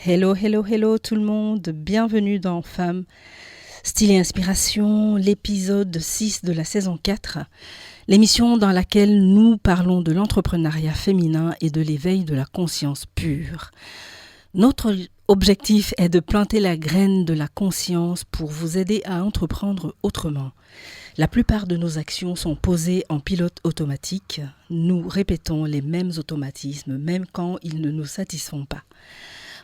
Hello, hello, hello tout le monde, bienvenue dans Femmes, Style et Inspiration, l'épisode 6 de la saison 4, l'émission dans laquelle nous parlons de l'entrepreneuriat féminin et de l'éveil de la conscience pure. Notre objectif est de planter la graine de la conscience pour vous aider à entreprendre autrement. La plupart de nos actions sont posées en pilote automatique. Nous répétons les mêmes automatismes, même quand ils ne nous satisfont pas.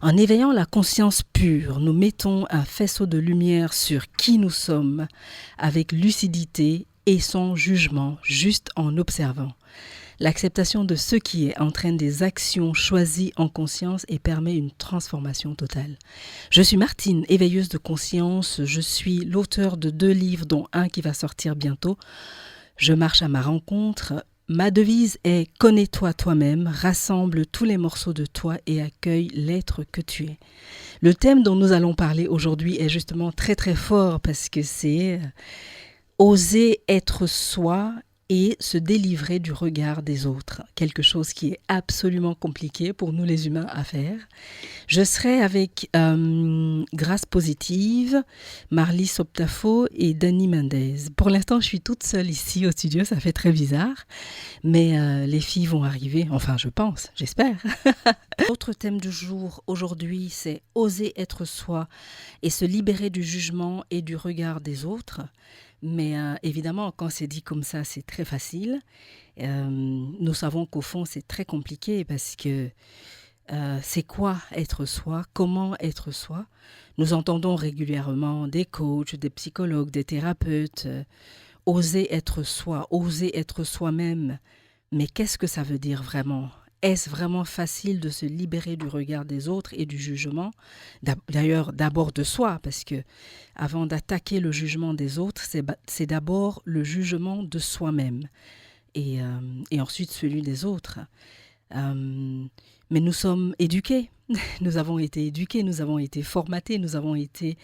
En éveillant la conscience pure, nous mettons un faisceau de lumière sur qui nous sommes, avec lucidité et sans jugement, juste en observant. L'acceptation de ce qui est entraîne des actions choisies en conscience et permet une transformation totale. Je suis Martine, éveilleuse de conscience. Je suis l'auteur de 2 livres, dont un qui va sortir bientôt. Je marche à ma rencontre. Ma devise est « Connais-toi toi-même, rassemble tous les morceaux de toi et accueille l'être que tu es ». Le thème dont nous allons parler aujourd'hui est justement très très fort parce que c'est oser être soi et se délivrer du regard des autres, quelque chose qui est absolument compliqué pour nous les humains à faire. Je serai avec Grâce Positive, Marly Soptafo et Dani Mendez. Pour l'instant, je suis toute seule ici au studio, ça fait très bizarre, mais les filles vont arriver, enfin je pense, j'espère. L'autre thème du jour aujourd'hui, c'est oser être soi et se libérer du jugement et du regard des autres. Mais évidemment, quand c'est dit comme ça, c'est très facile. Nous savons qu'au fond, c'est très compliqué parce que c'est quoi être soi? Comment être soi? Nous entendons régulièrement des coachs, des psychologues, des thérapeutes, oser être soi, oser être soi-même. Mais qu'est-ce que ça veut dire vraiment? Est-ce vraiment facile de se libérer du regard des autres et du jugement? D'ailleurs, d'abord de soi, parce que avant d'attaquer le jugement des autres, c'est d'abord le jugement de soi-même et ensuite celui des autres. Mais nous sommes éduqués, nous avons été éduqués, nous avons été formatés, nous avons été,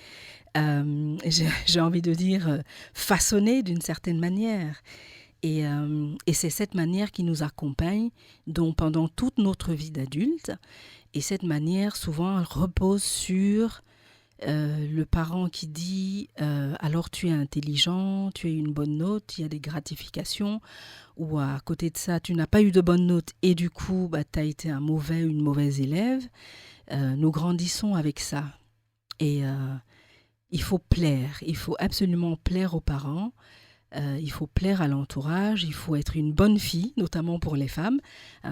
j'ai envie de dire, façonnés d'une certaine manière. Et c'est cette manière qui nous accompagne pendant toute notre vie d'adulte. Et cette manière, souvent, elle repose sur le parent qui dit alors tu es intelligent, tu as une bonne note, il y a des gratifications. Ou à côté de ça, tu n'as pas eu de bonne note et du coup, tu as été un mauvais ou une mauvaise élève. Nous grandissons avec ça. Et il faut plaire, il faut absolument plaire aux parents. Il faut plaire à l'entourage, il faut être une bonne fille, notamment pour les femmes.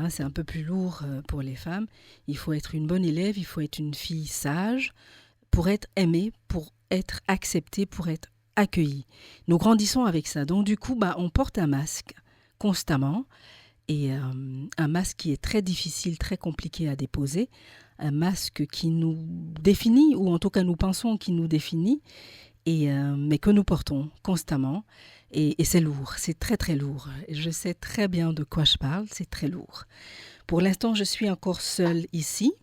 C'est un peu plus lourd pour les femmes. Il faut être une bonne élève, il faut être une fille sage pour être aimée, pour être acceptée, pour être accueillie. Nous grandissons avec ça. Donc du coup, on porte un masque constamment et un masque qui est très difficile, très compliqué à déposer. Un masque qui nous définit, ou en tout cas nous pensons qu'il nous définit, mais que nous portons constamment. Et c'est lourd, c'est très très lourd. Je sais très bien de quoi je parle, c'est très lourd. Pour l'instant, je suis encore seule ici.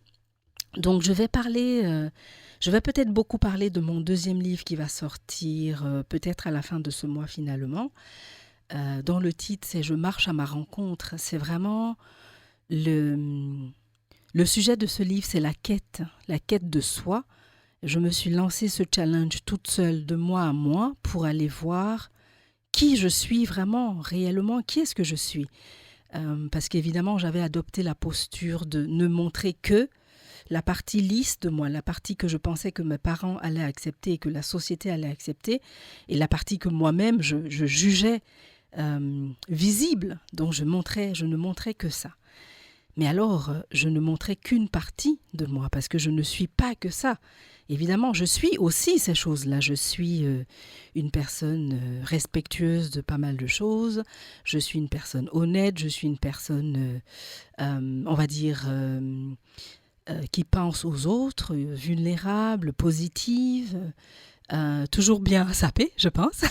Donc je vais peut-être beaucoup parler de mon 2e livre qui va sortir peut-être à la fin de ce mois finalement. Dont le titre c'est « Je marche à ma rencontre ». C'est vraiment le sujet de ce livre, c'est la quête de soi. Je me suis lancé ce challenge toute seule de moi à moi pour aller voir qui je suis vraiment, réellement, qui est-ce que je suis. Parce qu'évidemment, j'avais adopté la posture de ne montrer que la partie lisse de moi, la partie que je pensais que mes parents allaient accepter et que la société allait accepter, et la partie que moi-même, je jugeais visible. Donc je ne montrais que ça. Mais alors, je ne montrais qu'une partie de moi, parce que je ne suis pas que ça. Évidemment, je suis aussi ces choses-là. Je suis une personne respectueuse de pas mal de choses. Je suis une personne honnête. Je suis une personne, on va dire, qui pense aux autres, vulnérable, positive, toujours bien sapée, je pense.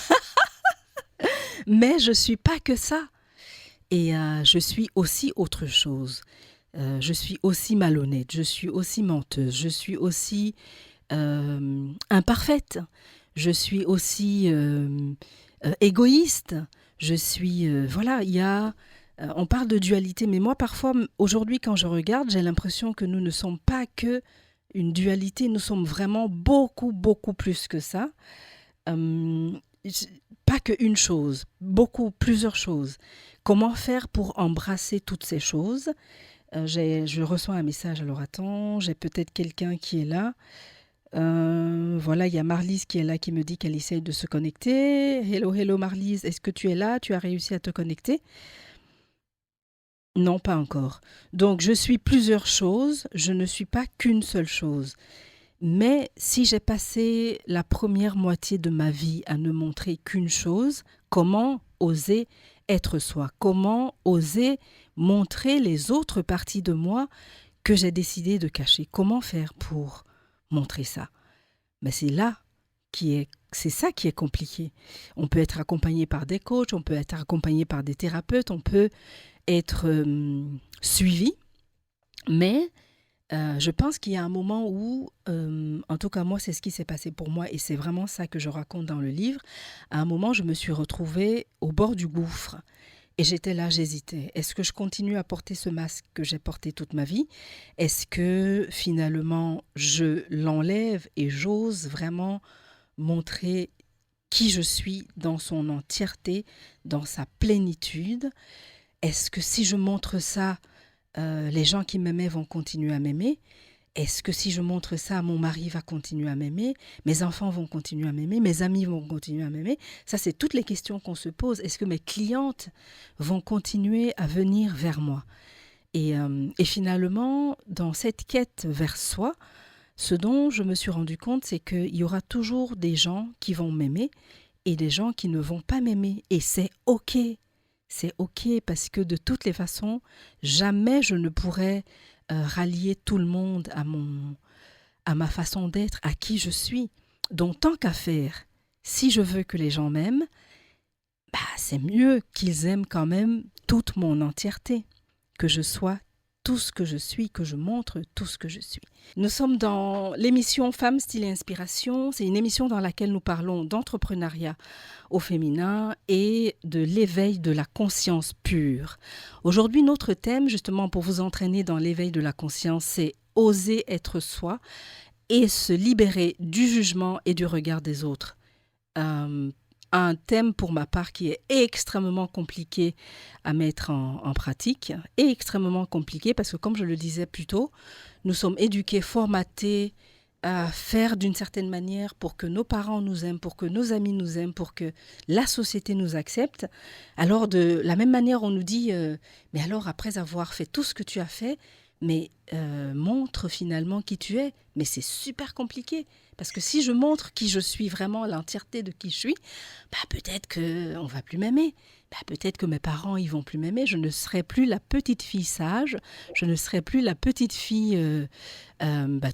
Mais je ne suis pas que ça. Et je suis aussi autre chose. Je suis aussi malhonnête, je suis aussi menteuse, je suis aussi imparfaite, je suis aussi égoïste, je suis... voilà, il y a... on parle de dualité, mais moi parfois, aujourd'hui quand je regarde, j'ai l'impression que nous ne sommes pas que une dualité. Nous sommes vraiment beaucoup, beaucoup plus que ça. Euh, Pas qu'une chose, beaucoup, plusieurs choses. Comment faire pour embrasser toutes ces choses? Je reçois un message, alors attends, j'ai peut-être quelqu'un qui est là. Voilà, il y a Marlise qui est là, qui me dit qu'elle essaye de se connecter. Hello, hello Marlise, est-ce que tu es là? Tu as réussi à te connecter? Non, pas encore. Donc, je suis plusieurs choses, je ne suis pas qu'une seule chose. Mais si j'ai passé la première moitié de ma vie à ne montrer qu'une chose, comment oser être soi? Comment oser montrer les autres parties de moi que j'ai décidé de cacher? Comment faire pour montrer ça? Mais c'est ça qui est compliqué. On peut être accompagné par des coachs, on peut être accompagné par des thérapeutes, on peut être suivi, mais je pense qu'il y a un moment où, en tout cas moi, c'est ce qui s'est passé pour moi et c'est vraiment ça que je raconte dans le livre. À un moment, je me suis retrouvée au bord du gouffre et j'étais là, j'hésitais. Est-ce que je continue à porter ce masque que j'ai porté toute ma vie? Est-ce que finalement, je l'enlève et j'ose vraiment montrer qui je suis dans son entièreté, dans sa plénitude? Est-ce que si je montre ça, les gens qui m'aimaient vont continuer à m'aimer? Est-ce que si je montre ça, mon mari va continuer à m'aimer? Mes enfants vont continuer à m'aimer? Mes amis vont continuer à m'aimer? Ça, c'est toutes les questions qu'on se pose. Est-ce que mes clientes vont continuer à venir vers moi? Et finalement, dans cette quête vers soi, ce dont je me suis rendu compte, c'est qu'il y aura toujours des gens qui vont m'aimer et des gens qui ne vont pas m'aimer. Et c'est OK. C'est OK parce que de toutes les façons, jamais je ne pourrais rallier tout le monde à ma façon d'être, à qui je suis. Donc tant qu'à faire, si je veux que les gens m'aiment, bah, c'est mieux qu'ils aiment quand même toute mon entièreté, que je sois tout ce que je suis, que je montre tout ce que je suis. Nous sommes dans l'émission Femmes, Style et Inspiration. C'est une émission dans laquelle nous parlons d'entrepreneuriat au féminin et de l'éveil de la conscience pure. Aujourd'hui, notre thème, justement pour vous entraîner dans l'éveil de la conscience, c'est oser être soi et se libérer du jugement et du regard des autres. Un thème pour ma part qui est extrêmement compliqué à mettre en pratique et extrêmement compliqué parce que comme je le disais plus tôt, nous sommes éduqués, formatés à faire d'une certaine manière pour que nos parents nous aiment, pour que nos amis nous aiment, pour que la société nous accepte. Alors de la même manière, on nous dit, mais alors après avoir fait tout ce que tu as fait, mais montre finalement qui tu es. Mais c'est super compliqué. Parce que si je montre qui je suis vraiment, l'entièreté de qui je suis, bah peut-être qu'on ne va plus m'aimer. Bah peut-être que mes parents, ils vont plus m'aimer. Je ne serai plus la petite fille sage. Je ne serai plus la petite fille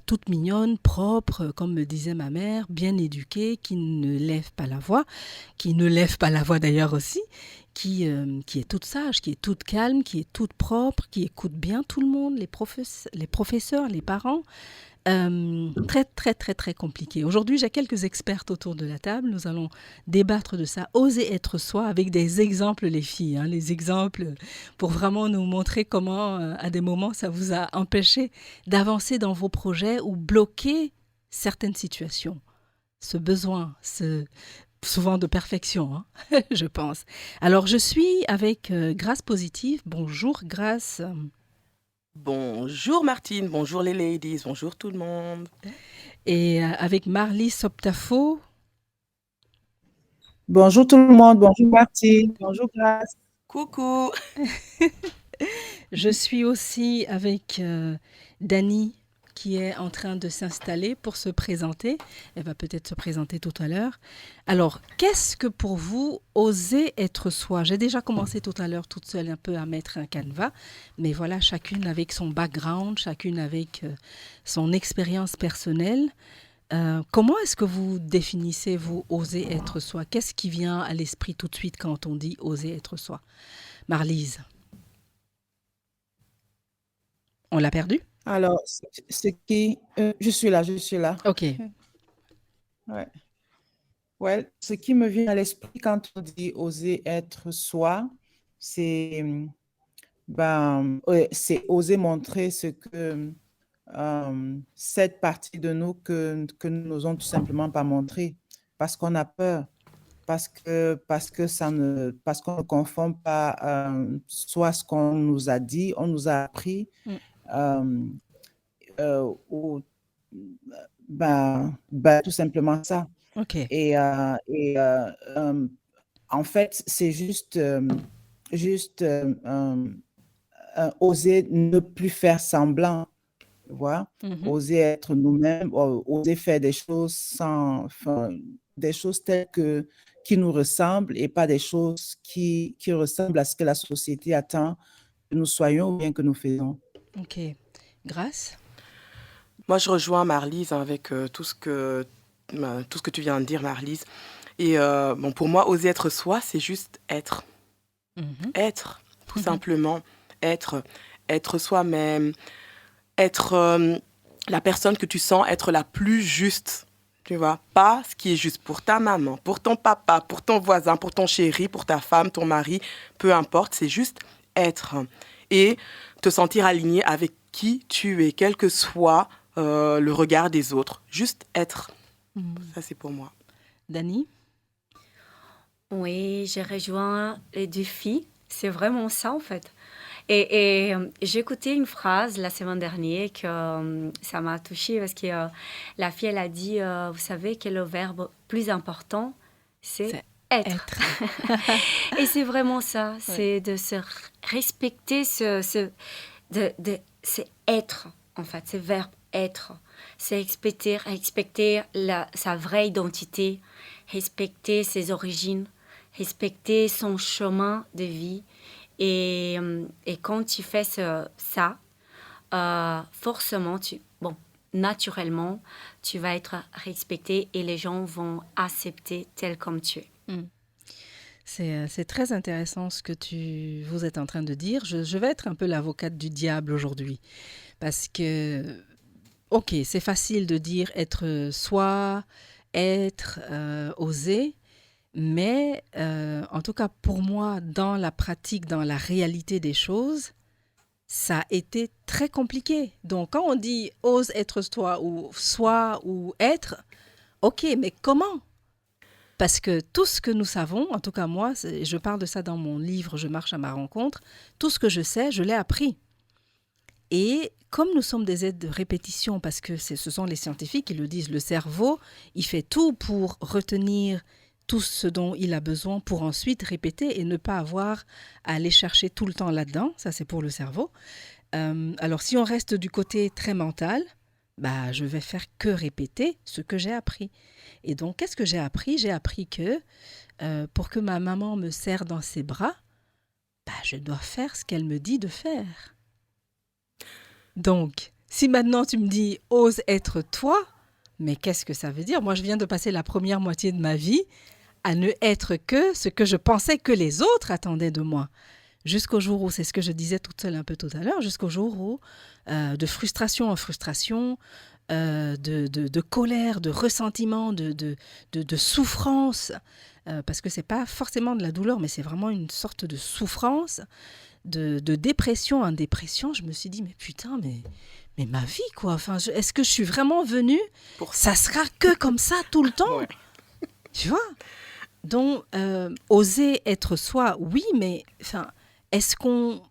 toute mignonne, propre, comme me disait ma mère, bien éduquée, qui ne lève pas la voix, qui ne lève pas la voix d'ailleurs aussi, qui est toute sage, qui est toute calme, qui est toute propre, qui écoute bien tout le monde, les professeurs, les parents. Très, très, très, très compliqué. Aujourd'hui, j'ai quelques expertes autour de la table. Nous allons débattre de ça. Oser être soi avec des exemples, les filles. Hein, les exemples pour vraiment nous montrer comment, à des moments, ça vous a empêché d'avancer dans vos projets ou bloquer certaines situations. Ce besoin, souvent de perfection, hein, je pense. Alors, je suis avec Grâce Positive. Bonjour, Grâce. Bonjour Martine, bonjour les ladies, bonjour tout le monde. Et avec Marlise Soptafo. Bonjour tout le monde, bonjour Martine, bonjour Grace. Coucou. Je suis aussi avec Dani qui est en train de s'installer pour se présenter. Elle va peut-être se présenter tout à l'heure. Alors, qu'est-ce que pour vous oser être soi? J'ai déjà commencé tout à l'heure toute seule un peu à mettre un canevas, mais voilà, chacune avec son background, chacune avec son expérience personnelle. Comment est-ce que vous définissez, vous, oser être soi? Qu'est-ce qui vient à l'esprit tout de suite quand on dit oser être soi? Marlise, on l'a perdu? Alors, je suis là, je suis là. Ok. Ouais. Ouais, ce qui me vient à l'esprit quand on dit oser être soi, c'est ouais, c'est oser montrer ce que cette partie de nous que nous n'osons tout simplement pas montrer parce qu'on a peur, parce qu'on ne conforme pas soit ce qu'on nous a dit, on nous a appris, ou tout simplement ça. Ok. Et en fait, c'est juste oser ne plus faire semblant, tu vois, oser être nous-mêmes, oser faire des choses des choses telles qui nous ressemblent et pas des choses qui ressemblent à ce que la société attend que nous soyons ou bien que nous faisons. Ok. Grâce? Moi, je rejoins Marlise avec tout ce que tu viens de dire, Marlise. Et bon, pour moi, oser être soi, c'est juste être. Être, tout simplement. Être soi-même. Être la personne que tu sens être la plus juste. Tu vois, pas ce qui est juste pour ta maman, pour ton papa, pour ton voisin, pour ton chéri, pour ta femme, ton mari, peu importe, c'est juste être. Et te sentir aligné avec qui tu es, quel que soit le regard des autres. Juste être. Ça, c'est pour moi. Dani? Oui, j'ai rejoint les défis. C'est vraiment ça, en fait. Et j'ai écouté une phrase la semaine dernière que ça m'a touchée parce que la fille, elle a dit, vous savez que le verbe plus important, c'est être. Et c'est vraiment ça, c'est de se respecter, c'est être, en fait, c'est verbe être. C'est respecter sa vraie identité, respecter ses origines, respecter son chemin de vie. Et quand tu fais ça, forcément, naturellement, tu vas être respecté et les gens vont accepter tel comme tu es. C'est très intéressant ce que vous êtes en train de dire. Je vais être un peu l'avocate du diable aujourd'hui. Parce que, ok, c'est facile de dire être soi, être, oser. Mais en tout cas, pour moi, dans la pratique, dans la réalité des choses, ça a été très compliqué. Donc, quand on dit « ose être soi » ou « être », ok, mais comment ? Parce que tout ce que nous savons, en tout cas moi, je parle de ça dans mon livre « Je marche à ma rencontre », tout ce que je sais, je l'ai appris. Et comme nous sommes des êtres de répétition, parce que ce sont les scientifiques qui le disent, le cerveau, il fait tout pour retenir tout ce dont il a besoin pour ensuite répéter et ne pas avoir à aller chercher tout le temps là-dedans. Ça, c'est pour le cerveau. Alors, si on reste du côté très mental, je vais faire que répéter ce que j'ai appris. Et donc, qu'est-ce que j'ai appris ? J'ai appris que pour que ma maman me serre dans ses bras, je dois faire ce qu'elle me dit de faire. Donc, si maintenant tu me dis « ose être toi », mais qu'est-ce que ça veut dire ? Moi, je viens de passer la première moitié de ma vie à ne être que ce que je pensais que les autres attendaient de moi. Jusqu'au jour où, c'est ce que je disais toute seule un peu tout à l'heure, jusqu'au jour où, de frustration en frustration, de colère, de ressentiment, de souffrance, parce que ce n'est pas forcément de la douleur, mais c'est vraiment une sorte de souffrance, de dépression en dépression, je me suis dit, mais putain, mais ma vie, quoi. Enfin, est-ce que je suis vraiment venue ? Ça sera que comme ça tout le temps. Ouais. Tu vois ? Donc, oser être soi, oui, mais est-ce qu'on...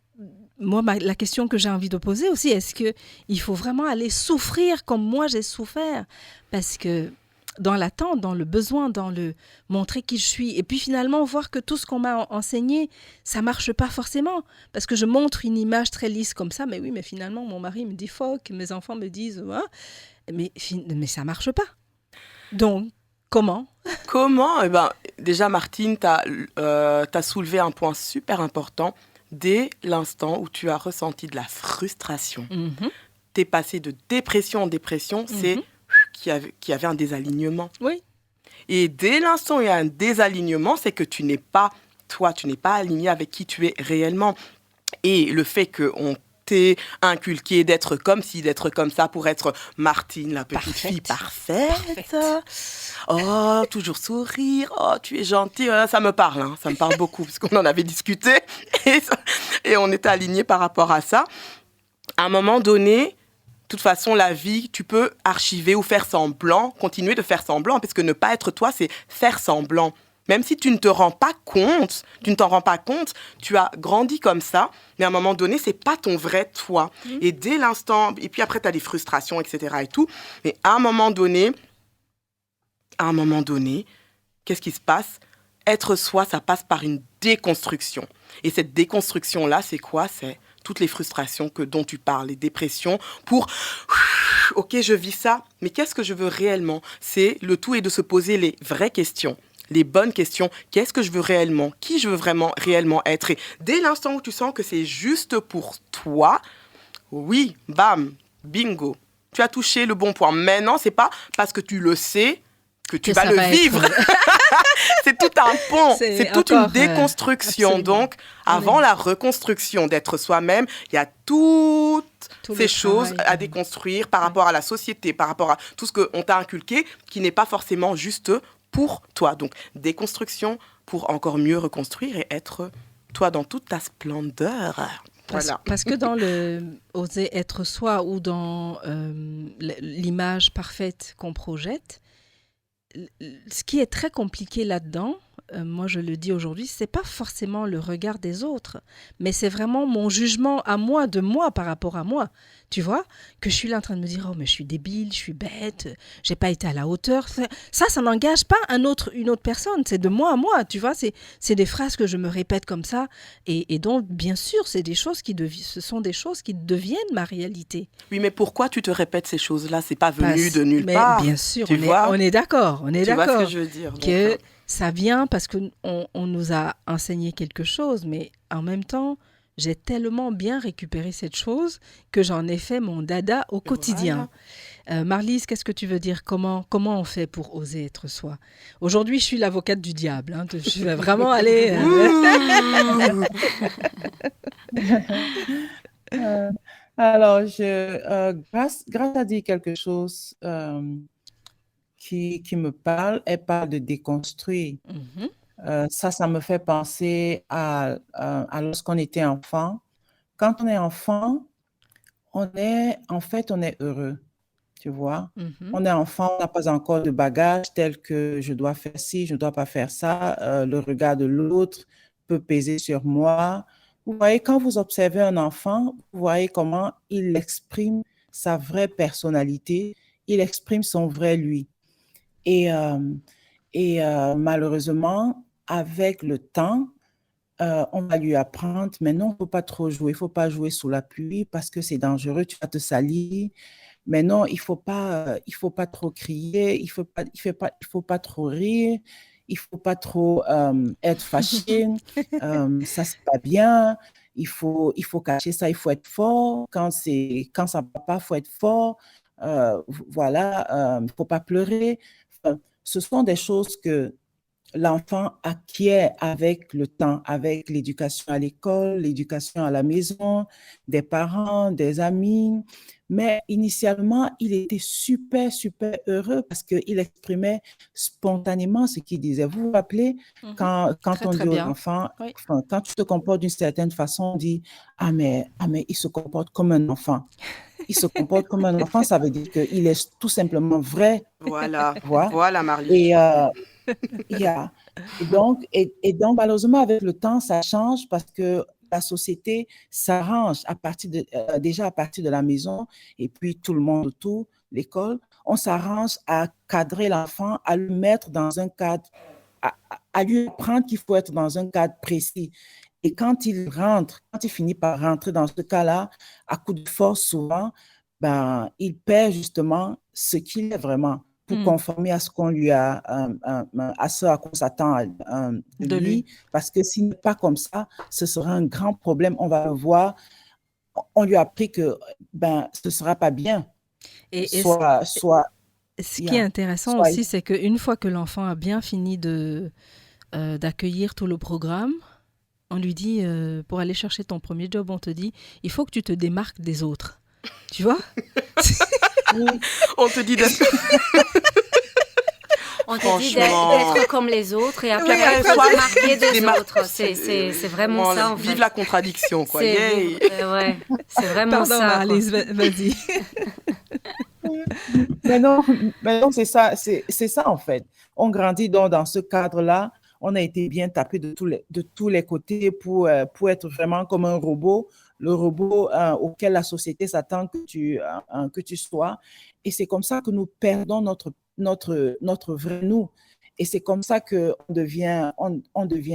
Moi, la question que j'ai envie de poser aussi, est-ce qu'il faut vraiment aller souffrir comme moi j'ai souffert ? Parce que dans l'attente, dans le besoin, dans le montrer qui je suis, et puis finalement voir que tout ce qu'on m'a enseigné, ça marche pas forcément. Parce que je montre une image très lisse comme ça, mais oui, mais finalement, mon mari me dit fuck, mes enfants me disent, mais ça marche pas. Donc, comment ? Comment ? Déjà, Martine, tu as soulevé un point super important. Dès l'instant où tu as ressenti de la frustration, tu es passé de dépression en dépression, c'est qu'il y avait un désalignement. Oui. Et dès l'instant où il y a un désalignement, c'est que tu n'es pas toi, tu n'es pas aligné avec qui tu es réellement. Et le fait qu'on t'ait inculqué d'être comme ci, d'être comme ça pour être Martine, la petite fille parfaite. Oh, toujours sourire. Oh, tu es gentille. Ça me parle, hein. Ça me parle beaucoup parce qu'on en avait discuté et on était alignés par rapport à ça. À un moment donné, toute façon, la vie, tu peux archiver ou faire semblant, continuer de faire semblant, parce que ne pas être toi, c'est faire semblant. Même si tu ne t'en rends pas compte, tu as grandi comme ça, mais à un moment donné, c'est pas ton vrai toi. Et dès l'instant, et puis après, tu as des frustrations, etc. et tout, mais à un moment donné, qu'est-ce qui se passe ? Être soi, ça passe par une déconstruction. Et cette déconstruction-là, c'est quoi ? C'est toutes les frustrations dont tu parles, les dépressions, pour « Ok, je vis ça, mais qu'est-ce que je veux réellement ?» C'est le tout est de se poser les vraies questions. Les bonnes questions, qu'est-ce que je veux réellement? Qui je veux vraiment réellement être? Et dès l'instant où tu sens que c'est juste pour toi, oui, bam, bingo, tu as touché le bon point. Maintenant, c'est pas parce que tu le sais que tu vas le vivre. C'est tout un pont, c'est toute une déconstruction. Donc, avant la reconstruction d'être soi-même, il y a toutes ces choses à déconstruire par rapport à la société, par rapport à tout ce qu'on t'a inculqué, qui n'est pas forcément juste pour toi. Donc, déconstruction pour encore mieux reconstruire et être toi dans toute ta splendeur. Voilà. Parce que dans le oser être soi ou dans l'image parfaite qu'on projette, ce qui est très compliqué là-dedans, moi je le dis aujourd'hui, c'est pas forcément le regard des autres, mais c'est vraiment mon jugement à moi, de moi par rapport à moi. Tu vois, que je suis là en train de me dire, oh mais je suis débile, je suis bête, j'ai pas été à la hauteur. Ça n'engage pas une autre personne, c'est de moi à moi, tu vois, c'est des phrases que je me répète comme ça, et donc bien sûr, c'est des choses ce sont des choses qui deviennent ma réalité. Oui, mais pourquoi tu te répètes ces choses-là? C'est pas venu de nulle part. Bien sûr, on est d'accord, Tu vois ce que je veux dire? Que ça vient parce qu'on nous a enseigné quelque chose, mais en même temps, j'ai tellement bien récupéré cette chose que j'en ai fait mon dada au quotidien. Voilà. Marlise, qu'est-ce que tu veux dire? Comment on fait pour oser être soi? Aujourd'hui, je suis l'avocate du diable. Hein. Je vais vraiment aller... Alors, Grâce a dit quelque chose qui me parle. Elle parle de déconstruire. Mm-hmm. Ça me fait penser à lorsqu'on était enfant. Quand on est enfant, on est heureux, tu vois. Mm-hmm. On est enfant, on n'a pas encore de bagages tels que je dois faire ci, je ne dois pas faire ça. Le regard de l'autre peut peser sur moi. Vous voyez, quand vous observez un enfant, vous voyez comment il exprime sa vraie personnalité, il exprime son vrai lui. Et malheureusement, avec le temps, on va lui apprendre, mais non, il ne faut pas trop jouer, il ne faut pas jouer sous la pluie parce que c'est dangereux, tu vas te salir. Mais non, il ne faut pas trop crier, il ne faut pas trop rire, il ne faut pas trop être fâché, ça, c'est pas bien, il faut cacher ça, il faut être fort, quand ça ne va pas, il faut être fort, voilà, il ne faut pas pleurer. Ce sont des choses que l'enfant acquiert avec le temps, avec l'éducation à l'école, l'éducation à la maison, des parents, des amis. Mais initialement, il était super, super heureux parce qu'il exprimait spontanément ce qu'il disait. Vous vous rappelez, quand on dit aux enfants, oui. Quand tu te comportes d'une certaine façon, on dit « Ah, mais il se comporte comme un enfant ». Il se comporte comme un enfant, ça veut dire qu'il est tout simplement vrai. Voilà, voilà Marlise. Et donc, malheureusement, avec le temps, ça change parce que la société s'arrange déjà à partir de la maison et puis tout le monde autour, l'école, on s'arrange à cadrer l'enfant, à le mettre dans un cadre, à lui apprendre qu'il faut être dans un cadre précis. Et quand il finit par rentrer dans ce cas-là, à coup de force souvent, il perd justement ce qu'il est vraiment pour conformer à ce qu'on lui a, à ce à quoi on s'attend de lui. Parce que s'il n'est pas comme ça, ce sera un grand problème. On va le voir. On lui a appris que ce ne sera pas bien. Ce qui est intéressant aussi, c'est qu'une fois que l'enfant a bien fini d'accueillir tout le programme, on lui dit, pour aller chercher ton premier job, on te dit, il faut que tu te démarques des autres. Tu vois? On te dit On te dit d'être comme les autres et après soit marqué des autres. C'est vraiment ça, en fait. Vive la contradiction, quoi. C'est vraiment ça. Pardon, Marlise, vas-y. Mais non, c'est ça, c'est ça en fait. On grandit dans ce cadre-là. On a été bien tapé de tous les côtés pour être vraiment comme un robot, le robot auquel la société s'attend que tu sois. Et c'est comme ça que nous perdons notre vrai nous. Et c'est comme ça on devient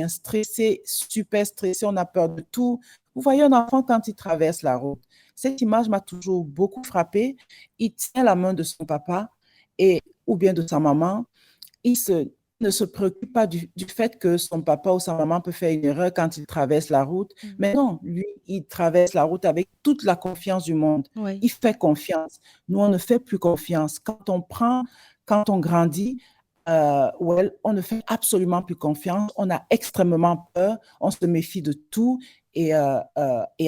stressé, super stressé, on a peur de tout. Vous voyez un enfant quand il traverse la route. Cette image m'a toujours beaucoup frappée. Il tient la main de son papa ou bien de sa maman. Il ne se préoccupe pas du fait que son papa ou sa maman peut faire une erreur quand il traverse la route. Mais non, lui, il traverse la route avec toute la confiance du monde. Oui. Il fait confiance. Nous, on ne fait plus confiance. Quand on grandit, on ne fait absolument plus confiance. On a extrêmement peur. On se méfie de tout. Et en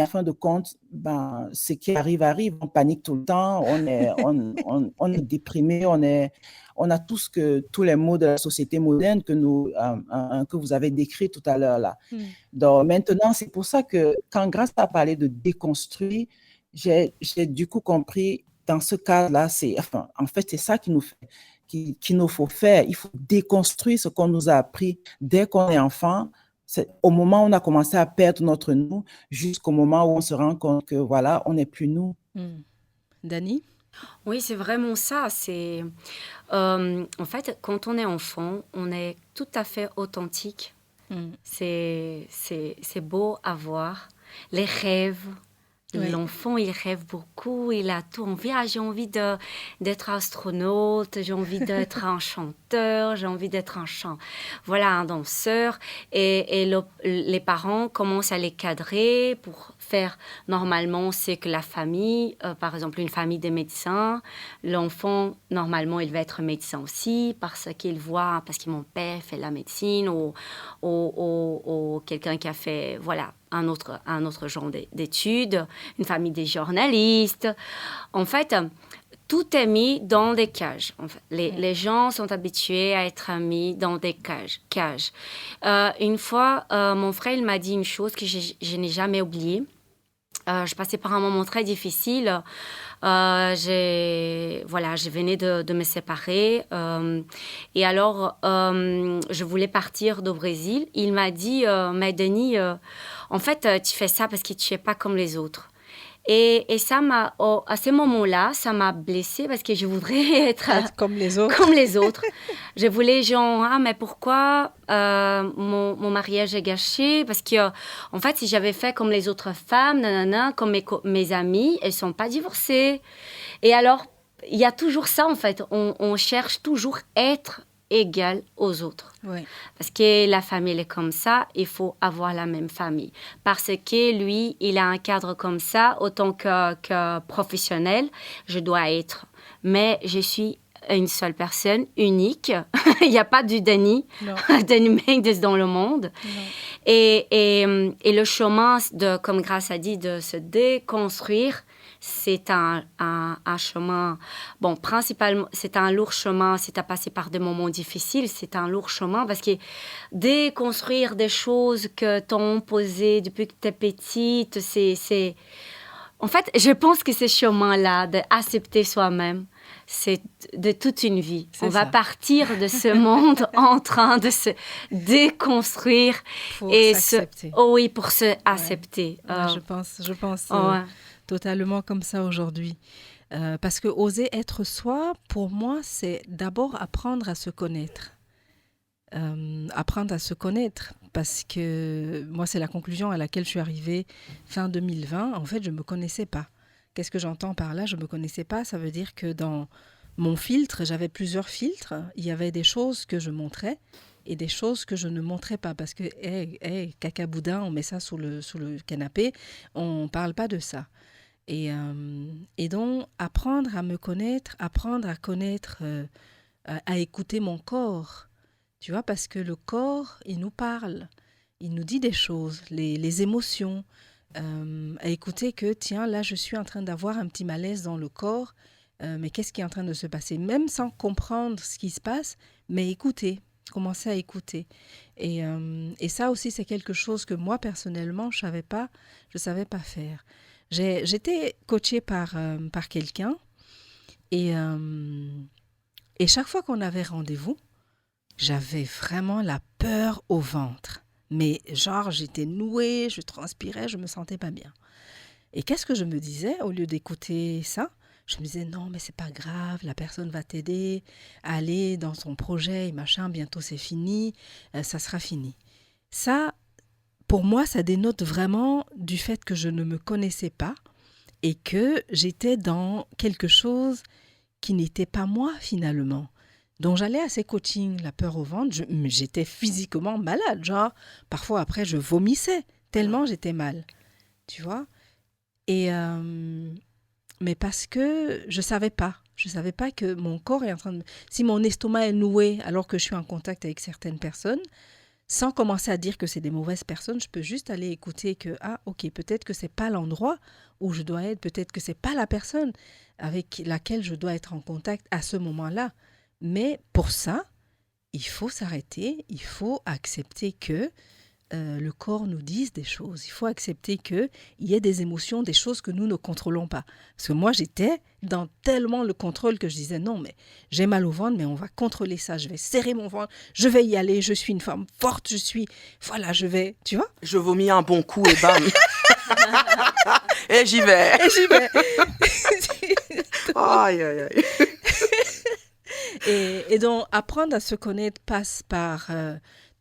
fin de compte, ce qui arrive. On panique tout le temps. On est déprimé. On a tous les maux de la société moderne que vous avez décrit tout à l'heure là. Donc maintenant, c'est pour ça que quand Grace a parlé de déconstruire, j'ai du coup compris dans ce cas-là, en fait, c'est ça qu'il nous faut faire. Il faut déconstruire ce qu'on nous a appris dès qu'on est enfant. C'est au moment où on a commencé à perdre notre nous, jusqu'au moment où on se rend compte que voilà, on n'est plus nous. Dani? Oui, c'est vraiment ça. En fait, quand on est enfant, on est tout à fait authentique. C'est beau à voir. Les rêves. Oui. L'enfant, il rêve beaucoup, il a tout envie. J'ai envie d'être astronaute, j'ai envie d'être un chanteur, j'ai envie d'être un danseur. Et les parents commencent à les cadrer pour faire, normalement, c'est que la famille, par exemple, une famille de médecins, l'enfant, normalement, il va être médecin aussi parce que mon père fait la médecine ou quelqu'un qui a fait, un autre genre d'études, une famille des journalistes. En fait, tout est mis dans des cages. En fait, les gens sont habitués à être mis dans des cages. Une fois, mon frère il m'a dit une chose que je n'ai jamais oubliée. Je passais par un moment très difficile. Je venais de me séparer. Et alors, je voulais partir du Brésil. Il m'a dit, mais Denis, en fait, tu fais ça parce que tu n'es pas comme les autres. Et ça à ce moment-là, ça m'a blessée parce que je voudrais être comme les autres. Comme les autres. Je voulais mais pourquoi mon mariage est gâché? Parce que, en fait, si j'avais fait comme les autres femmes, comme mes amies, elles ne sont pas divorcées. Et alors, il y a toujours ça, en fait. On cherche toujours être égal aux autres. Oui. Parce que la famille elle est comme ça, il faut avoir la même famille. Parce que lui, il a un cadre comme ça, autant que professionnel, je dois être. Mais je suis une seule personne, unique. Il n'y a pas du Dani Mendes dans le monde. Et le chemin, comme Grace a dit, de se déconstruire, c'est un chemin, principalement, c'est un lourd chemin, c'est à passer par des moments difficiles, c'est un lourd chemin parce que déconstruire des choses que t'ont posées depuis que t'es petite, c'est... En fait, je pense que ce chemin-là d'accepter soi-même, c'est de toute une vie. On va partir de ce monde en train de se déconstruire. Pour s'accepter. Oui, pour se accepter. Je pense totalement comme ça aujourd'hui. Parce que oser être soi, pour moi, c'est d'abord apprendre à se connaître. Apprendre à se connaître, parce que moi, c'est la conclusion à laquelle je suis arrivée fin 2020. En fait, je ne me connaissais pas. Qu'est-ce que j'entends par là? Je ne me connaissais pas. Ça veut dire que dans mon filtre, j'avais plusieurs filtres. Il y avait des choses que je montrais et des choses que je ne montrais pas. Parce que, caca boudin, on met ça sous le canapé. On ne parle pas de ça. Et donc, apprendre à me connaître, apprendre à connaître, à écouter mon corps. Tu vois, parce que le corps, il nous parle. Il nous dit des choses, les émotions. À écouter que, tiens, là, je suis en train d'avoir un petit malaise dans le corps, mais qu'est-ce qui est en train de se passer? Même sans comprendre ce qui se passe, mais écouter, commencer à écouter. Et ça aussi, c'est quelque chose que moi, personnellement, je savais pas faire. J'étais coachée par quelqu'un Et, euh, et chaque fois qu'on avait rendez-vous, j'avais vraiment la peur au ventre. Mais genre, j'étais nouée, je transpirais, je me sentais pas bien. Et qu'est-ce que je me disais au lieu d'écouter ça? Je me disais, non, mais c'est pas grave, la personne va t'aider à aller dans son projet et machin, bientôt c'est fini, ça sera fini. Ça, pour moi, ça dénote vraiment du fait que je ne me connaissais pas et que j'étais dans quelque chose qui n'était pas moi finalement. Donc j'allais à ces coachings, la peur au ventre, mais j'étais physiquement malade, genre parfois après je vomissais tellement j'étais mal, tu vois. Et mais parce que je savais pas que mon corps est en train de... Si mon estomac est noué alors que je suis en contact avec certaines personnes, sans commencer à dire que c'est des mauvaises personnes, je peux juste aller écouter que, ah, ok, peut-être que c'est pas l'endroit où je dois être, peut-être que c'est pas la personne avec laquelle je dois être en contact à ce moment-là. Mais pour ça, il faut s'arrêter, il faut accepter que le corps nous dise des choses. Il faut accepter qu'il y ait des émotions, des choses que nous ne contrôlons pas. Parce que moi, j'étais dans tellement le contrôle que je disais non, mais j'ai mal au ventre, mais on va contrôler ça. Je vais serrer mon ventre, je vais y aller, je suis une femme forte, voilà, je vais, tu vois. Je vomis un bon coup et bam. Et j'y vais. Et j'y vais. Aïe, aïe, aïe. Et donc, apprendre à se connaître passe par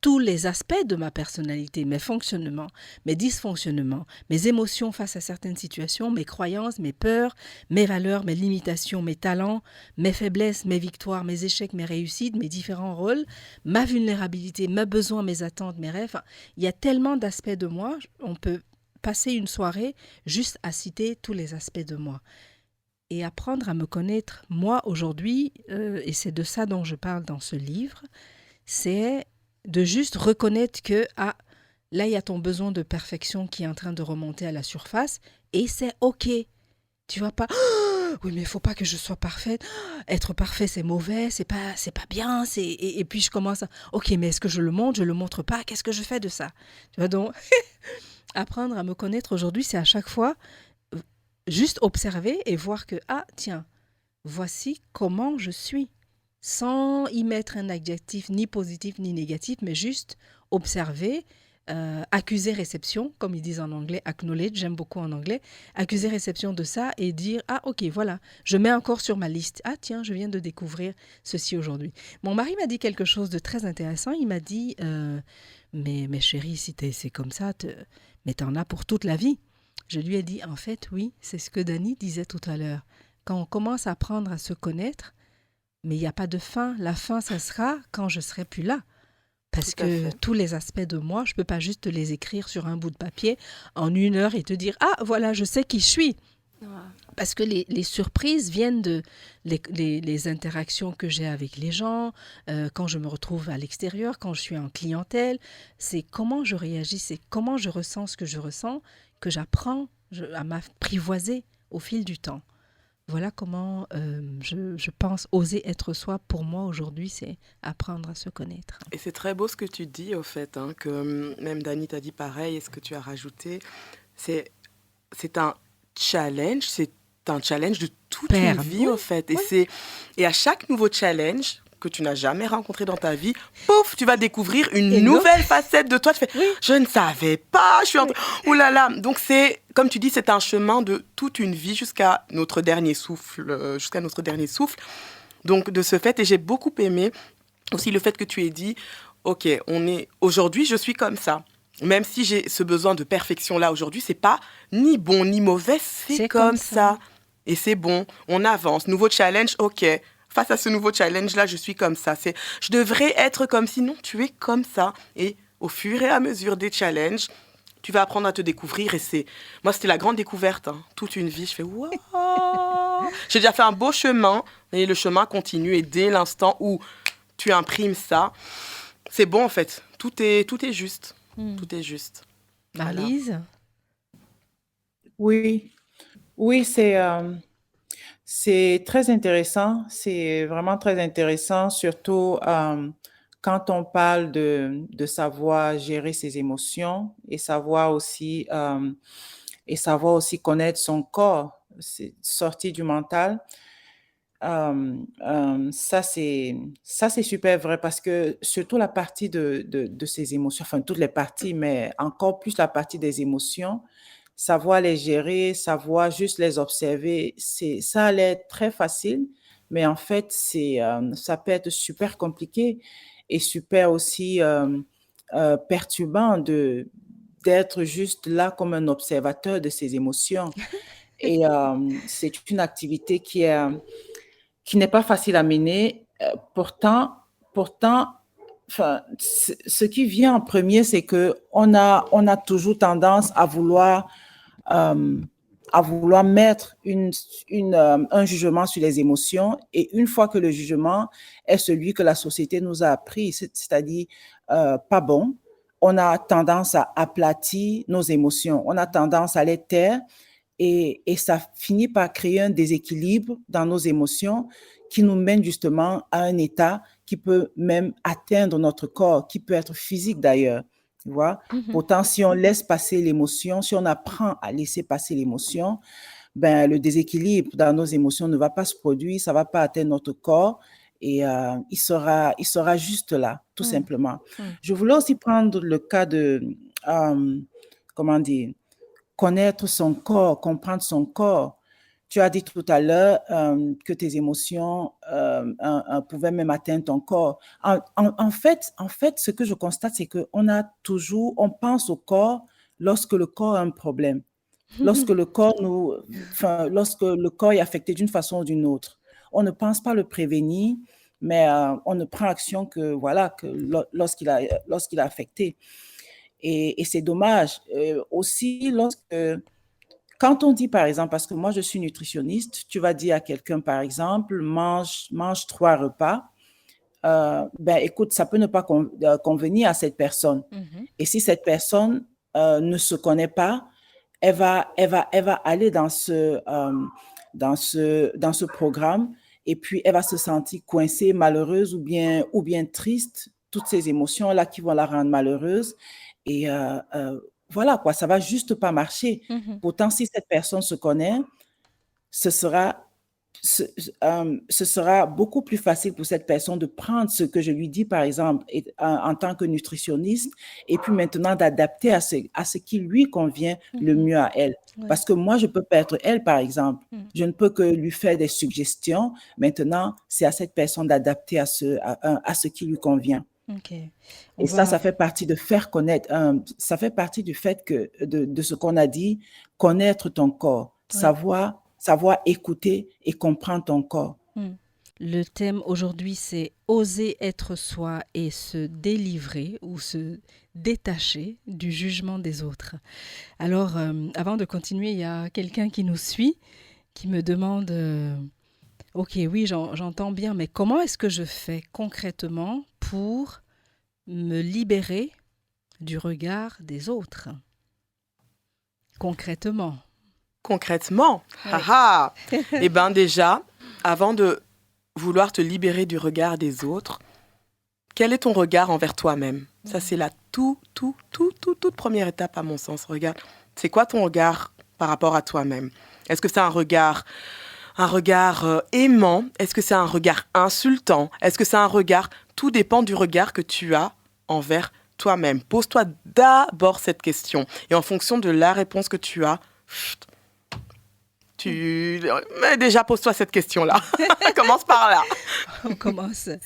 tous les aspects de ma personnalité, mes fonctionnements, mes dysfonctionnements, mes émotions face à certaines situations, mes croyances, mes peurs, mes valeurs, mes limitations, mes talents, mes faiblesses, mes victoires, mes échecs, mes réussites, mes différents rôles, ma vulnérabilité, mes besoins, mes attentes, mes rêves. Enfin, il y a tellement d'aspects de moi, on peut passer une soirée juste à citer tous les aspects de moi. Et apprendre à me connaître, moi, aujourd'hui, et c'est de ça dont je parle dans ce livre, c'est de juste reconnaître que, ah, là, il y a ton besoin de perfection qui est en train de remonter à la surface, et c'est OK. Tu vas pas, oh, oui, mais il faut pas que je sois parfaite. Être parfait, c'est mauvais, c'est pas bien. Et puis je commence à, OK, mais est-ce que je le montre, je le montre pas? Qu'est-ce que je fais de ça? Tu vois, donc, apprendre à me connaître aujourd'hui, c'est à chaque fois juste observer et voir que, ah, tiens, voici comment je suis, sans y mettre un adjectif ni positif ni négatif, mais juste observer, accuser réception, comme ils disent en anglais, acknowledge, j'aime beaucoup en anglais, accuser réception de ça et dire, ah, ok, voilà, je mets encore sur ma liste, ah, tiens, je viens de découvrir ceci aujourd'hui. Mon mari m'a dit quelque chose de très intéressant, il m'a dit, mais chérie, si c'est comme ça, mais t'en as pour toute la vie. Je lui ai dit, en fait, oui, c'est ce que Dani disait tout à l'heure. Quand on commence à apprendre à se connaître, mais il n'y a pas de fin. La fin, ça sera quand je ne serai plus là. Parce que tous les aspects de moi, je ne peux pas juste te les écrire sur un bout de papier en 1 heure et te dire, ah, voilà, je sais qui je suis. Ouais. Parce que les surprises viennent de les interactions que j'ai avec les gens, quand je me retrouve à l'extérieur, quand je suis en clientèle. C'est comment je réagis, c'est comment je ressens ce que je ressens, que j'apprends à m'apprivoiser au fil du temps. Voilà comment je pense oser être soi. Pour moi, aujourd'hui, c'est apprendre à se connaître. Et c'est très beau ce que tu dis, au fait, hein, que même Dani t'a dit pareil, et ce que tu as rajouté, c'est un challenge, de toute une vie, au fait. Et à chaque nouveau challenge que tu n'as jamais rencontré dans ta vie, pouf, tu vas découvrir une nouvelle facette de toi. Tu fais, oui. Je ne savais pas, je suis en train... Ouh là là. Donc c'est, comme tu dis, c'est un chemin de toute une vie jusqu'à notre dernier souffle. Donc de ce fait, et j'ai beaucoup aimé aussi le fait que tu aies dit, ok, aujourd'hui, je suis comme ça. Même si j'ai ce besoin de perfection là aujourd'hui, c'est pas ni bon ni mauvais, c'est comme ça. Et c'est bon, on avance. Nouveau challenge, ok. Face à ce nouveau challenge-là, je suis comme ça. Je devrais être comme si, non, tu es comme ça. Et au fur et à mesure des challenges, tu vas apprendre à te découvrir. Et moi, c'était la grande découverte. Hein. Toute une vie, je fais, waouh. J'ai déjà fait un beau chemin. Et le chemin continue. Et dès l'instant où tu imprimes ça, c'est bon, en fait. Tout est juste. Tout est juste. Marlise? Voilà. Oui, c'est très intéressant, c'est vraiment très intéressant, surtout quand on parle de savoir gérer ses émotions et savoir aussi connaître son corps, c'est sortir du mental. Ça, c'est super vrai parce que surtout la partie de ces émotions, enfin toutes les parties, mais encore plus la partie des émotions, savoir les gérer, savoir juste les observer, ça a l'air très facile, mais en fait, ça peut être super compliqué et super aussi perturbant d'être juste là comme un observateur de ces émotions. Et c'est une activité qui n'est pas facile à mener. Pourtant, enfin, ce qui vient en premier, c'est que on a toujours tendance euh, à vouloir mettre un jugement sur les émotions. Et une fois que le jugement est celui que la société nous a appris, c'est-à-dire pas bon, on a tendance à aplatir nos émotions. On a tendance à les taire et ça finit par créer un déséquilibre dans nos émotions qui nous mène justement à un état qui peut même atteindre notre corps, qui peut être physique d'ailleurs. Tu vois? Pourtant, si on laisse passer l'émotion, si on apprend à laisser passer l'émotion, ben, le déséquilibre dans nos émotions ne va pas se produire, ça ne va pas atteindre notre corps et il sera juste là, tout simplement. Je voulais aussi prendre le cas comment dire, connaître son corps, comprendre son corps. Tu as dit tout à l'heure que tes émotions pouvaient même atteindre ton corps. En fait, ce que je constate, c'est on pense au corps lorsque le corps a un problème, lorsque le corps est affecté d'une façon ou d'une autre. On ne pense pas le prévenir, mais on ne prend action que lorsqu'il est affecté. Et c'est dommage. Aussi, quand on dit, par exemple, parce que moi, je suis nutritionniste, tu vas dire à quelqu'un, par exemple, mange 3 repas. Ben, écoute, ça peut ne pas convenir à cette personne. Et si cette personne ne se connaît pas, elle va aller dans ce programme et puis elle va se sentir coincée, malheureuse ou bien triste, toutes ces émotions-là qui vont la rendre malheureuse. Et voilà, quoi, ça va juste pas marcher. Pourtant, si cette personne se connaît, ce sera beaucoup plus facile pour cette personne de prendre ce que je lui dis, par exemple, en tant que nutritionniste, et puis maintenant d'adapter à ce qui lui convient le mieux à elle. Ouais. Parce que moi, je peux pas être elle, par exemple. Je ne peux que lui faire des suggestions. Maintenant, c'est à cette personne d'adapter à ce qui lui convient. Okay. Et ça fait partie de faire connaître, ça fait partie du fait de ce qu'on a dit, connaître ton corps, savoir écouter et comprendre ton corps. Le thème aujourd'hui, c'est oser être soi et se délivrer ou se détacher du jugement des autres. Alors, avant de continuer, il y a quelqu'un qui nous suit, qui me demande, ok, oui, j'entends bien, mais comment est-ce que je fais concrètement pour me libérer du regard des autres? Concrètement. Concrètement, oui. Eh bien déjà, avant de vouloir te libérer du regard des autres, quel est ton regard envers toi-même? Ça, c'est la toute première étape à mon sens. Regarde, c'est quoi ton regard par rapport à toi-même? Est-ce que c'est un regard aimant? Est-ce que c'est un regard insultant? Est-ce que c'est un regard... Tout dépend du regard que tu as envers toi-même. Pose-toi d'abord cette question. Et en fonction de la réponse que tu as... Mais déjà, pose-toi cette question-là. Commence par là. On commencer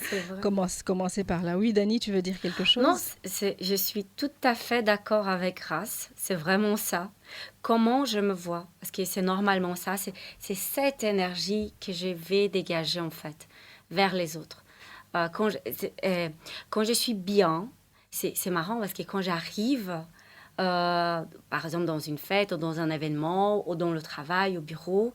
par là. Oui, Dani, tu veux dire quelque chose? Non, je suis tout à fait d'accord avec Ras. C'est vraiment ça. Comment je me vois? Parce que c'est normalement ça. C'est cette énergie que je vais dégager, en fait, vers les autres. Quand je suis bien, c'est marrant parce que quand j'arrive... par exemple dans une fête ou dans un événement ou dans le travail, au bureau,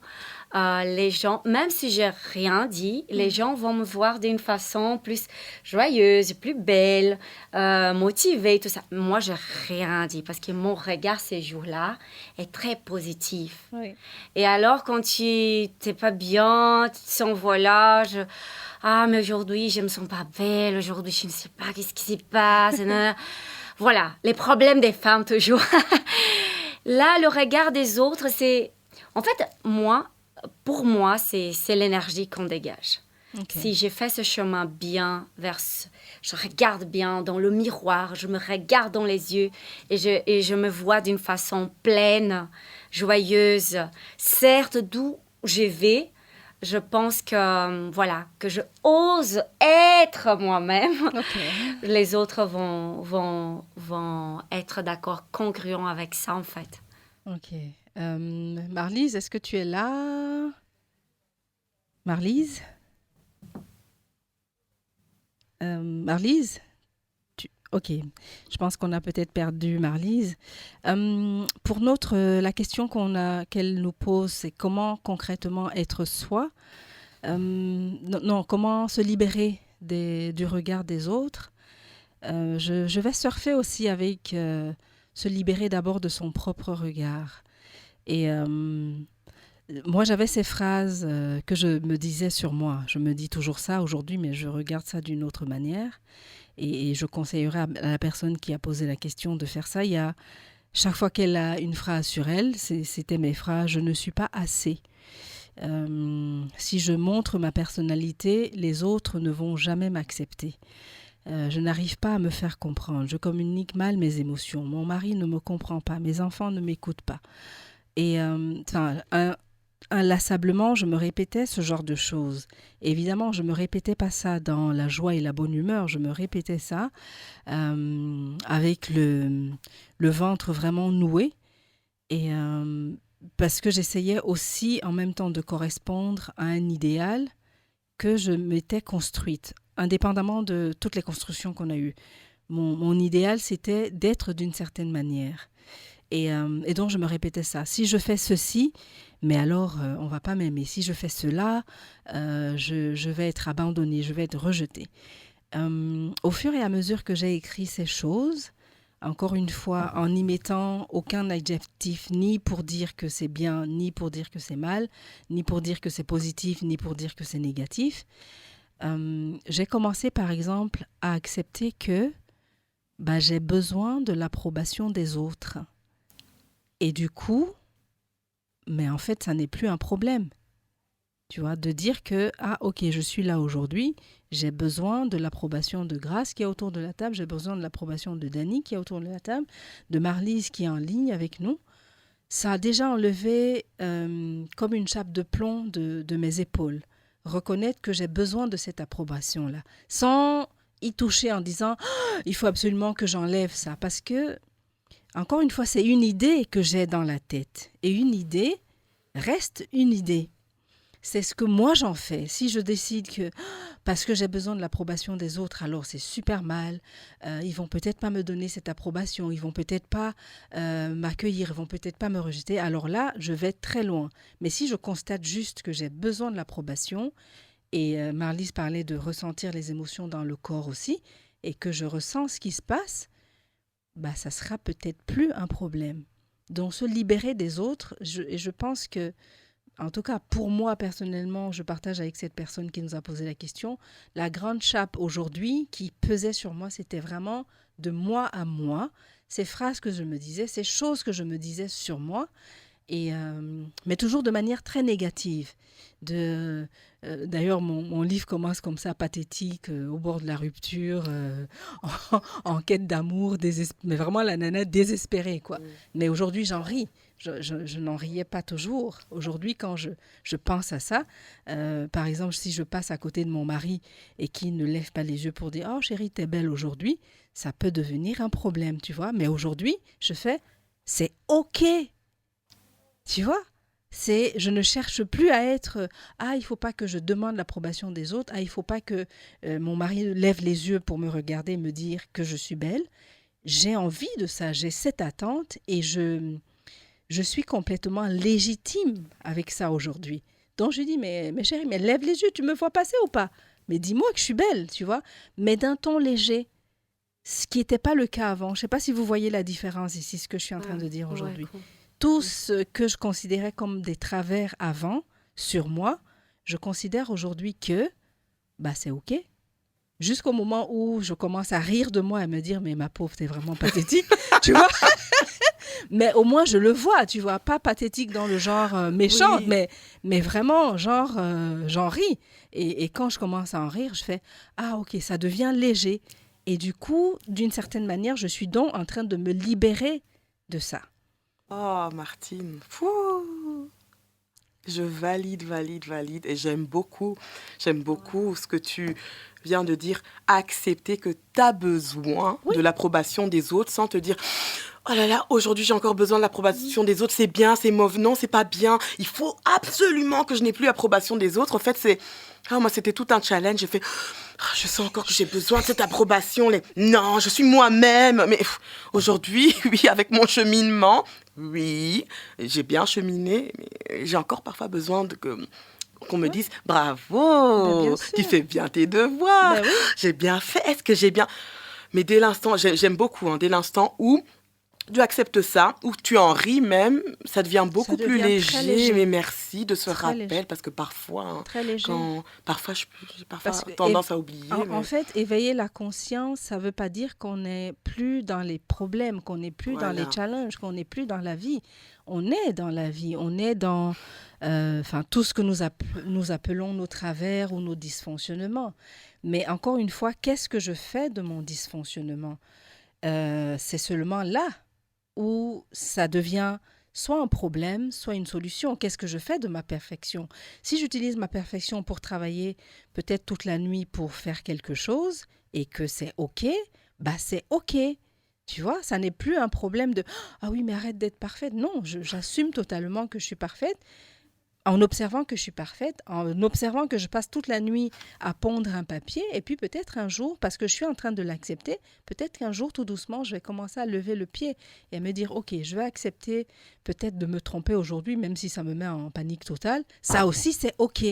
les gens, même si j'ai rien dit, les gens vont me voir d'une façon plus joyeuse, plus belle, motivée, tout ça. Moi, j'ai rien dit parce que mon regard ces jours-là est très positif. Oui. Et alors, quand tu n'es pas bien, tu te sens mais aujourd'hui, je ne me sens pas belle, aujourd'hui, je ne sais pas qu'est-ce qui se passe. Voilà, les problèmes des femmes toujours. Là, le regard des autres, c'est... En fait, moi, pour moi, c'est l'énergie qu'on dégage. Okay. Si j'ai fait ce chemin bien je regarde bien dans le miroir, je me regarde dans les yeux et je me vois d'une façon pleine, joyeuse. Certes, d'où je vais, je pense que, que je ose être moi-même. Okay. Les autres vont être d'accord, congruents avec ça, en fait. Ok. Marlise, est-ce que tu es là? Marlise? Marlise? Ok, je pense qu'on a peut-être perdu Marlise. Pour la question qu'elle nous pose, c'est comment concrètement être soi? Comment se libérer du regard des autres? Je vais surfer aussi avec se libérer d'abord de son propre regard. Et moi, j'avais ces phrases que je me disais sur moi. Je me dis toujours ça aujourd'hui, mais je regarde ça d'une autre manière. Et je conseillerais à la personne qui a posé la question de faire ça. Chaque fois qu'elle a une phrase sur elle, c'était mes phrases « je ne suis pas assez ». Si je montre ma personnalité, les autres ne vont jamais m'accepter. Je n'arrive pas à me faire comprendre. Je communique mal mes émotions. Mon mari ne me comprend pas. Mes enfants ne m'écoutent pas. Et inlassablement, je me répétais ce genre de choses. Évidemment, je ne me répétais pas ça dans la joie et la bonne humeur. Je me répétais ça avec le ventre vraiment noué. Et parce que j'essayais aussi en même temps de correspondre à un idéal que je m'étais construite, indépendamment de toutes les constructions qu'on a eues. Mon idéal, c'était d'être d'une certaine manière. Et donc, je me répétais ça. Si je fais ceci, mais alors, on ne va pas m'aimer. Si je fais cela, je vais être abandonnée, je vais être rejetée. Au fur et à mesure que j'ai écrit ces choses, encore une fois, en n'y mettant aucun adjectif, ni pour dire que c'est bien, ni pour dire que c'est mal, ni pour dire que c'est positif, ni pour dire que c'est négatif, j'ai commencé, par exemple, à accepter que j'ai besoin de l'approbation des autres. Et du coup, mais en fait, ça n'est plus un problème. Tu vois, de dire que, ok, je suis là aujourd'hui, j'ai besoin de l'approbation de Grâce qui est autour de la table, j'ai besoin de l'approbation de Dani qui est autour de la table, de Marlise qui est en ligne avec nous. Ça a déjà enlevé comme une chape de plomb de mes épaules. Reconnaître que j'ai besoin de cette approbation-là, sans y toucher en disant il faut absolument que j'enlève ça. Parce que, encore une fois, c'est une idée que j'ai dans la tête. Et une idée reste une idée. C'est ce que moi j'en fais. Si je décide que, parce que j'ai besoin de l'approbation des autres, alors c'est super mal. Ils vont peut-être pas me donner cette approbation. Ils vont peut-être pas m'accueillir. Ils vont peut-être pas me rejeter. Alors là, je vais très loin. Mais si je constate juste que j'ai besoin de l'approbation, et Marlise parlait de ressentir les émotions dans le corps aussi, et que je ressens ce qui se passe, ça sera peut-être plus un problème. Donc se libérer des autres, je pense que, en tout cas, pour moi, personnellement, je partage avec cette personne qui nous a posé la question, la grande chape aujourd'hui qui pesait sur moi, c'était vraiment de moi à moi, ces phrases que je me disais, ces choses que je me disais sur moi, mais toujours de manière très négative. D'ailleurs, mon livre commence comme ça, pathétique, au bord de la rupture, en quête d'amour, mais vraiment la nana désespérée, quoi. Mais aujourd'hui, j'en ris. Je n'en riais pas toujours. Aujourd'hui, quand je pense à ça, par exemple, si je passe à côté de mon mari et qu'il ne lève pas les yeux pour dire « Oh chérie, t'es belle aujourd'hui », ça peut devenir un problème, tu vois. Mais aujourd'hui, je fais « C'est OK ». Tu vois, je ne cherche plus à être il faut pas que je demande l'approbation des autres, il faut pas que mon mari lève les yeux pour me regarder et me dire que je suis belle. J'ai envie de ça, j'ai cette attente et je suis complètement légitime avec ça aujourd'hui. Donc je dis mais chérie, mais lève les yeux, tu me vois passer ou pas? Mais dis-moi que je suis belle, tu vois, mais d'un ton léger. Ce qui n'était pas le cas avant. Je ne sais pas si vous voyez la différence ici, ce que je suis en train de dire aujourd'hui. Cool. Tout ce que je considérais comme des travers avant, sur moi, je considère aujourd'hui que c'est OK. Jusqu'au moment où je commence à rire de moi et me dire « Mais ma pauvre, t'es vraiment pathétique. » Tu vois? Mais au moins, je le vois, tu vois, pas pathétique dans le genre méchant, Oui. mais vraiment, genre, j'en ris. Et quand je commence à en rire, je fais « Ah, ok, ça devient léger. » Et du coup, d'une certaine manière, je suis donc en train de me libérer de ça. Oh, Martine. Fou. Je valide. Et j'aime beaucoup ce que tu viens de dire. Accepter que tu as besoin de l'approbation des autres sans te dire « Oh là là, aujourd'hui j'ai encore besoin de l'approbation des autres. C'est bien, c'est mauvais. Non, c'est pas bien. Il faut absolument que je n'ai plus l'approbation des autres. » En fait, moi, c'était tout un challenge. J'ai fait « Je sens encore que j'ai besoin de cette approbation. Non, je suis moi-même. » Mais aujourd'hui, oui, avec mon cheminement, oui, j'ai bien cheminé, mais j'ai encore parfois besoin qu'on me dise « Bravo, tu fais bien tes devoirs. J'ai bien fait. Est-ce que j'ai bien... » Mais dès l'instant, j'aime beaucoup, dès l'instant où tu acceptes ça, où tu en ris même, ça devient beaucoup plus léger. Mais merci de ce rappel, parce que parfois, parfois j'ai tendance à oublier. En fait, éveiller la conscience, ça ne veut pas dire qu'on n'est plus dans les problèmes, qu'on n'est plus dans les challenges, qu'on n'est plus dans la vie. On est dans la vie, on est dans tout ce que nous appelons nos travers ou nos dysfonctionnements. Mais encore une fois, qu'est-ce que je fais de mon dysfonctionnement ? C'est seulement là où ça devient soit un problème, soit une solution. Qu'est-ce que je fais de ma perfection ? Si j'utilise ma perfection pour travailler peut-être toute la nuit pour faire quelque chose et que c'est OK, c'est OK. Tu vois, ça n'est plus un problème de « Ah oui, mais arrête d'être parfaite. » Non, j'assume totalement que je suis parfaite. En observant que je suis parfaite, en observant que je passe toute la nuit à pondre un papier, et puis peut-être un jour, parce que je suis en train de l'accepter, peut-être qu'un jour, tout doucement, je vais commencer à lever le pied et à me dire, OK, je vais accepter peut-être de me tromper aujourd'hui, même si ça me met en panique totale. Ça aussi, c'est OK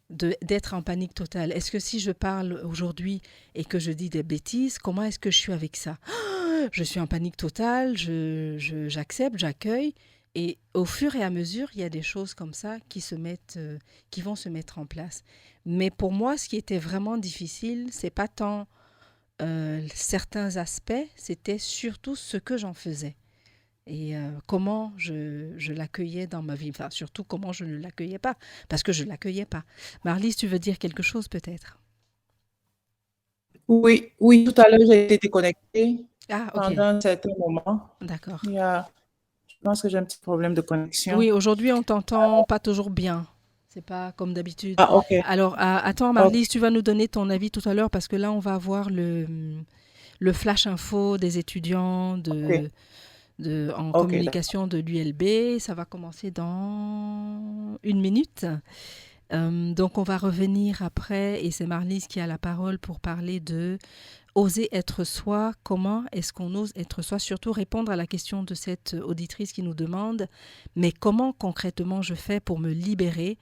d'être en panique totale. Est-ce que si je parle aujourd'hui et que je dis des bêtises, comment est-ce que je suis avec ça ? Je suis en panique totale, j'accepte, j'accueille. Et au fur et à mesure, il y a des choses comme ça qui vont se mettre en place. Mais pour moi, ce qui était vraiment difficile, c'est pas tant certains aspects, c'était surtout ce que j'en faisais. Et comment je l'accueillais dans ma vie. Enfin, surtout comment je ne l'accueillais pas, parce que je ne l'accueillais pas. Marlise, tu veux dire quelque chose peut-être ? Oui, tout à l'heure, j'ai été déconnectée pendant un certain moment. D'accord. Je pense que j'ai un petit problème de connexion. Oui, aujourd'hui, on t'entend pas toujours bien. C'est pas comme d'habitude. Ah, OK. Alors, attends, Marlise, tu vas nous donner ton avis tout à l'heure parce que là, on va avoir le flash info des étudiants en communication de l'ULB. Ça va commencer dans 1 minute. Donc, on va revenir après et c'est Marlise qui a la parole pour parler de oser être soi. Comment est-ce qu'on ose être soi ? Surtout répondre à la question de cette auditrice qui nous demande « Mais comment concrètement je fais pour me libérer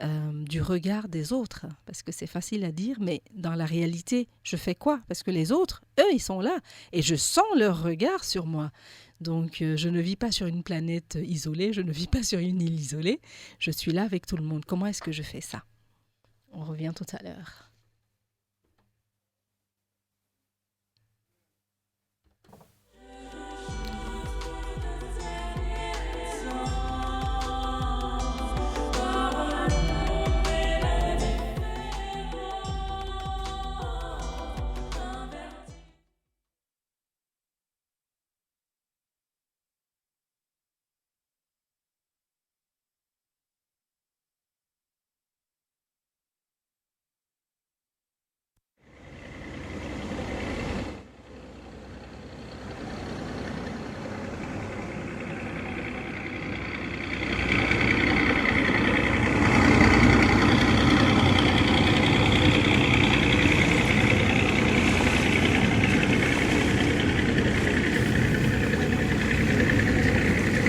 du regard des autres ?» Parce que c'est facile à dire, mais dans la réalité, je fais quoi ? Parce que les autres, eux, ils sont là et je sens leur regard sur moi. Donc, je ne vis pas sur une planète isolée, je ne vis pas sur une île isolée. Je suis là avec tout le monde. Comment est-ce que je fais ça ? On revient tout à l'heure.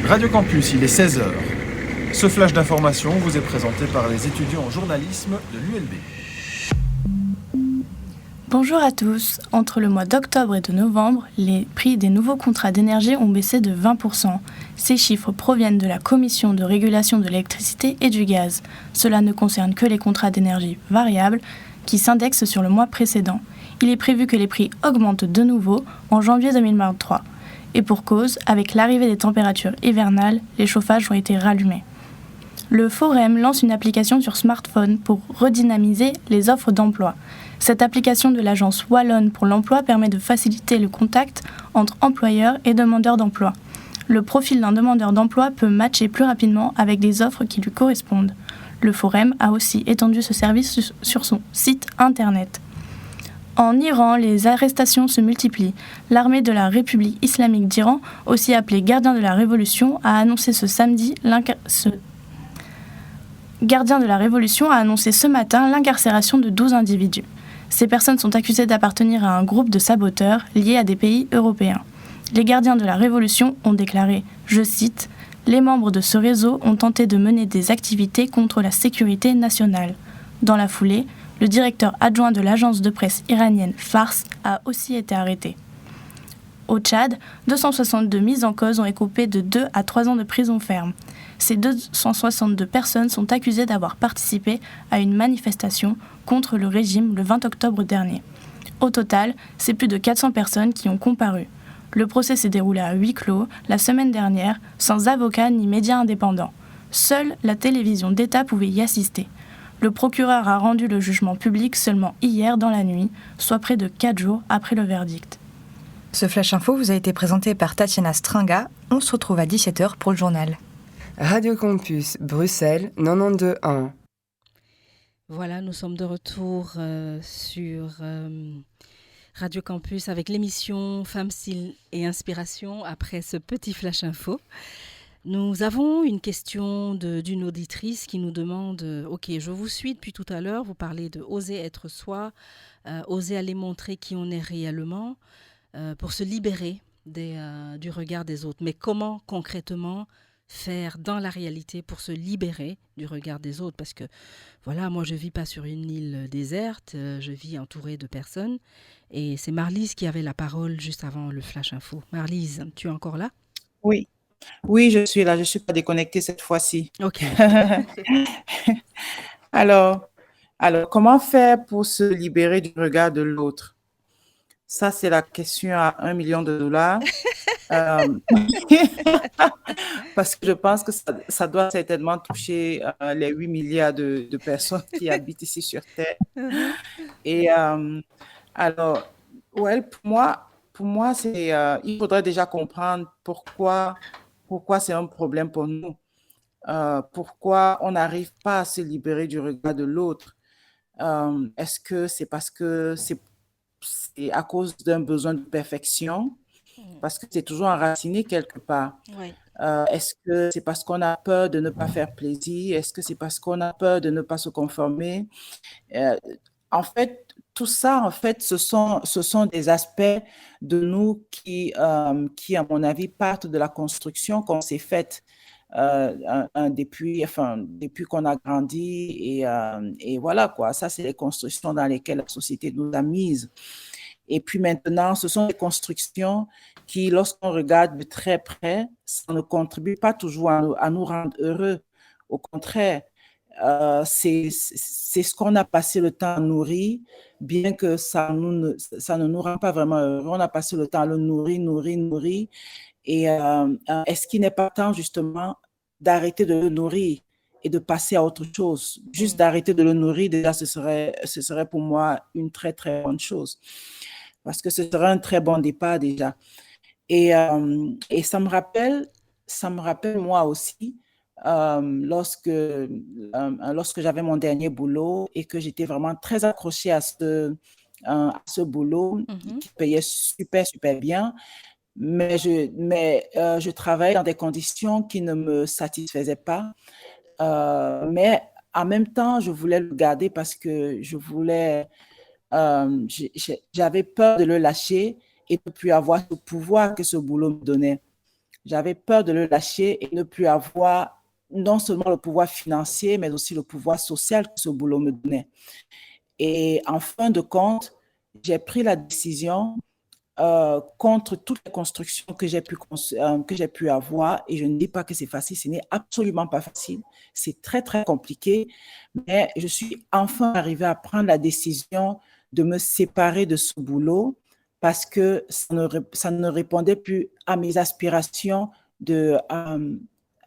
Radio Campus, il est 16h. Ce flash d'information vous est présenté par les étudiants en journalisme de l'ULB. Bonjour à tous. Entre le mois d'octobre et de novembre, les prix des nouveaux contrats d'énergie ont baissé de 20%. Ces chiffres proviennent de la Commission de régulation de l'électricité et du gaz. Cela ne concerne que les contrats d'énergie variables qui s'indexent sur le mois précédent. Il est prévu que les prix augmentent de nouveau en janvier 2023. Et pour cause, avec l'arrivée des températures hivernales, les chauffages ont été rallumés. Le Forum lance une application sur smartphone pour redynamiser les offres d'emploi. Cette application de l'agence Wallonne pour l'emploi permet de faciliter le contact entre employeurs et demandeurs d'emploi. Le profil d'un demandeur d'emploi peut matcher plus rapidement avec des offres qui lui correspondent. Le Forum a aussi étendu ce service sur son site internet. En Iran, les arrestations se multiplient. L'armée de la République islamique d'Iran, aussi appelée Gardien de la Révolution, a annoncé ce matin l'incarcération de 12 individus. Ces personnes sont accusées d'appartenir à un groupe de saboteurs liés à des pays européens. Les Gardiens de la Révolution ont déclaré, je cite, « Les membres de ce réseau ont tenté de mener des activités contre la sécurité nationale. » Dans la foulée, le directeur adjoint de l'agence de presse iranienne Fars a aussi été arrêté. Au Tchad, 262 mises en cause ont écopé de 2 à 3 ans de prison ferme. Ces 262 personnes sont accusées d'avoir participé à une manifestation contre le régime le 20 octobre dernier. Au total, c'est plus de 400 personnes qui ont comparu. Le procès s'est déroulé à huis clos la semaine dernière, sans avocat ni médias indépendants. Seule la télévision d'État pouvait y assister. Le procureur a rendu le jugement public seulement hier dans la nuit, soit près de 4 jours après le verdict. Ce Flash Info vous a été présenté par Tatiana Stringa. On se retrouve à 17h pour le journal. Radio Campus, Bruxelles, 92.1. Voilà, nous sommes de retour sur Radio Campus avec l'émission Femmes, Style et Inspiration après ce petit Flash Info. Nous avons une question d'une auditrice qui nous demande « Ok, je vous suis depuis tout à l'heure, vous parlez de oser être soi, oser aller montrer qui on est réellement pour se libérer du regard des autres. Mais comment concrètement faire dans la réalité pour se libérer du regard des autres? Parce que voilà, moi je ne vis pas sur une île déserte, je vis entourée de personnes. Et c'est Marlise qui avait la parole juste avant le Flash Info. Marlise, tu es encore là? Oui. Oui, je suis là, je ne suis pas déconnectée cette fois-ci. Ok. Alors, comment faire pour se libérer du regard de l'autre? Ça, c'est la question à $1 million. Parce que je pense que ça doit certainement toucher les 8 milliards de personnes qui habitent ici sur Terre. Et alors, ouais, pour moi c'est, il faudrait déjà comprendre pourquoi c'est un problème pour nous. Pourquoi on n'arrive pas à se libérer du regard de l'autre. Est-ce que c'est parce que c'est à cause d'un besoin de perfection? Parce que c'est toujours enraciné quelque part. Ouais. Est-ce que c'est parce qu'on a peur de ne pas faire plaisir? Est-ce que c'est parce qu'on a peur de ne pas se conformer? En fait, tout ça, en fait, ce sont des aspects de nous qui, à mon avis, partent de la construction qu'on s'est faite depuis qu'on a grandi. Et voilà, quoi. Ça, c'est les constructions dans lesquelles la société nous a mises. Et puis maintenant, ce sont des constructions qui, lorsqu'on regarde de très près, ça ne contribue pas toujours à nous rendre heureux. Au contraire, c'est ce qu'on a passé le temps à nourrir, bien que ça ne nous rend pas vraiment heureux. On a passé le temps à le nourrir. Et est-ce qu'il n'est pas temps justement d'arrêter de le nourrir et de passer à autre chose? Juste d'arrêter de le nourrir, déjà, ce serait pour moi une très, très bonne chose. Parce que ce serait un très bon départ déjà. Et ça me rappelle moi aussi, lorsque j'avais mon dernier boulot et que j'étais vraiment très accrochée à ce boulot qui payait super, super bien. Mais je travaillais dans des conditions qui ne me satisfaisaient pas. Mais en même temps, je voulais le garder parce que j'avais peur de le lâcher et de ne plus avoir ce pouvoir que ce boulot me donnait. J'avais peur de le lâcher et ne plus avoir non seulement le pouvoir financier, mais aussi le pouvoir social que ce boulot me donnait. Et en fin de compte, j'ai pris la décision contre toutes les constructions que j'ai pu avoir. Et je ne dis pas que c'est facile, ce n'est absolument pas facile. C'est très, très compliqué. Mais je suis enfin arrivée à prendre la décision de me séparer de ce boulot parce que ça ne répondait plus à mes aspirations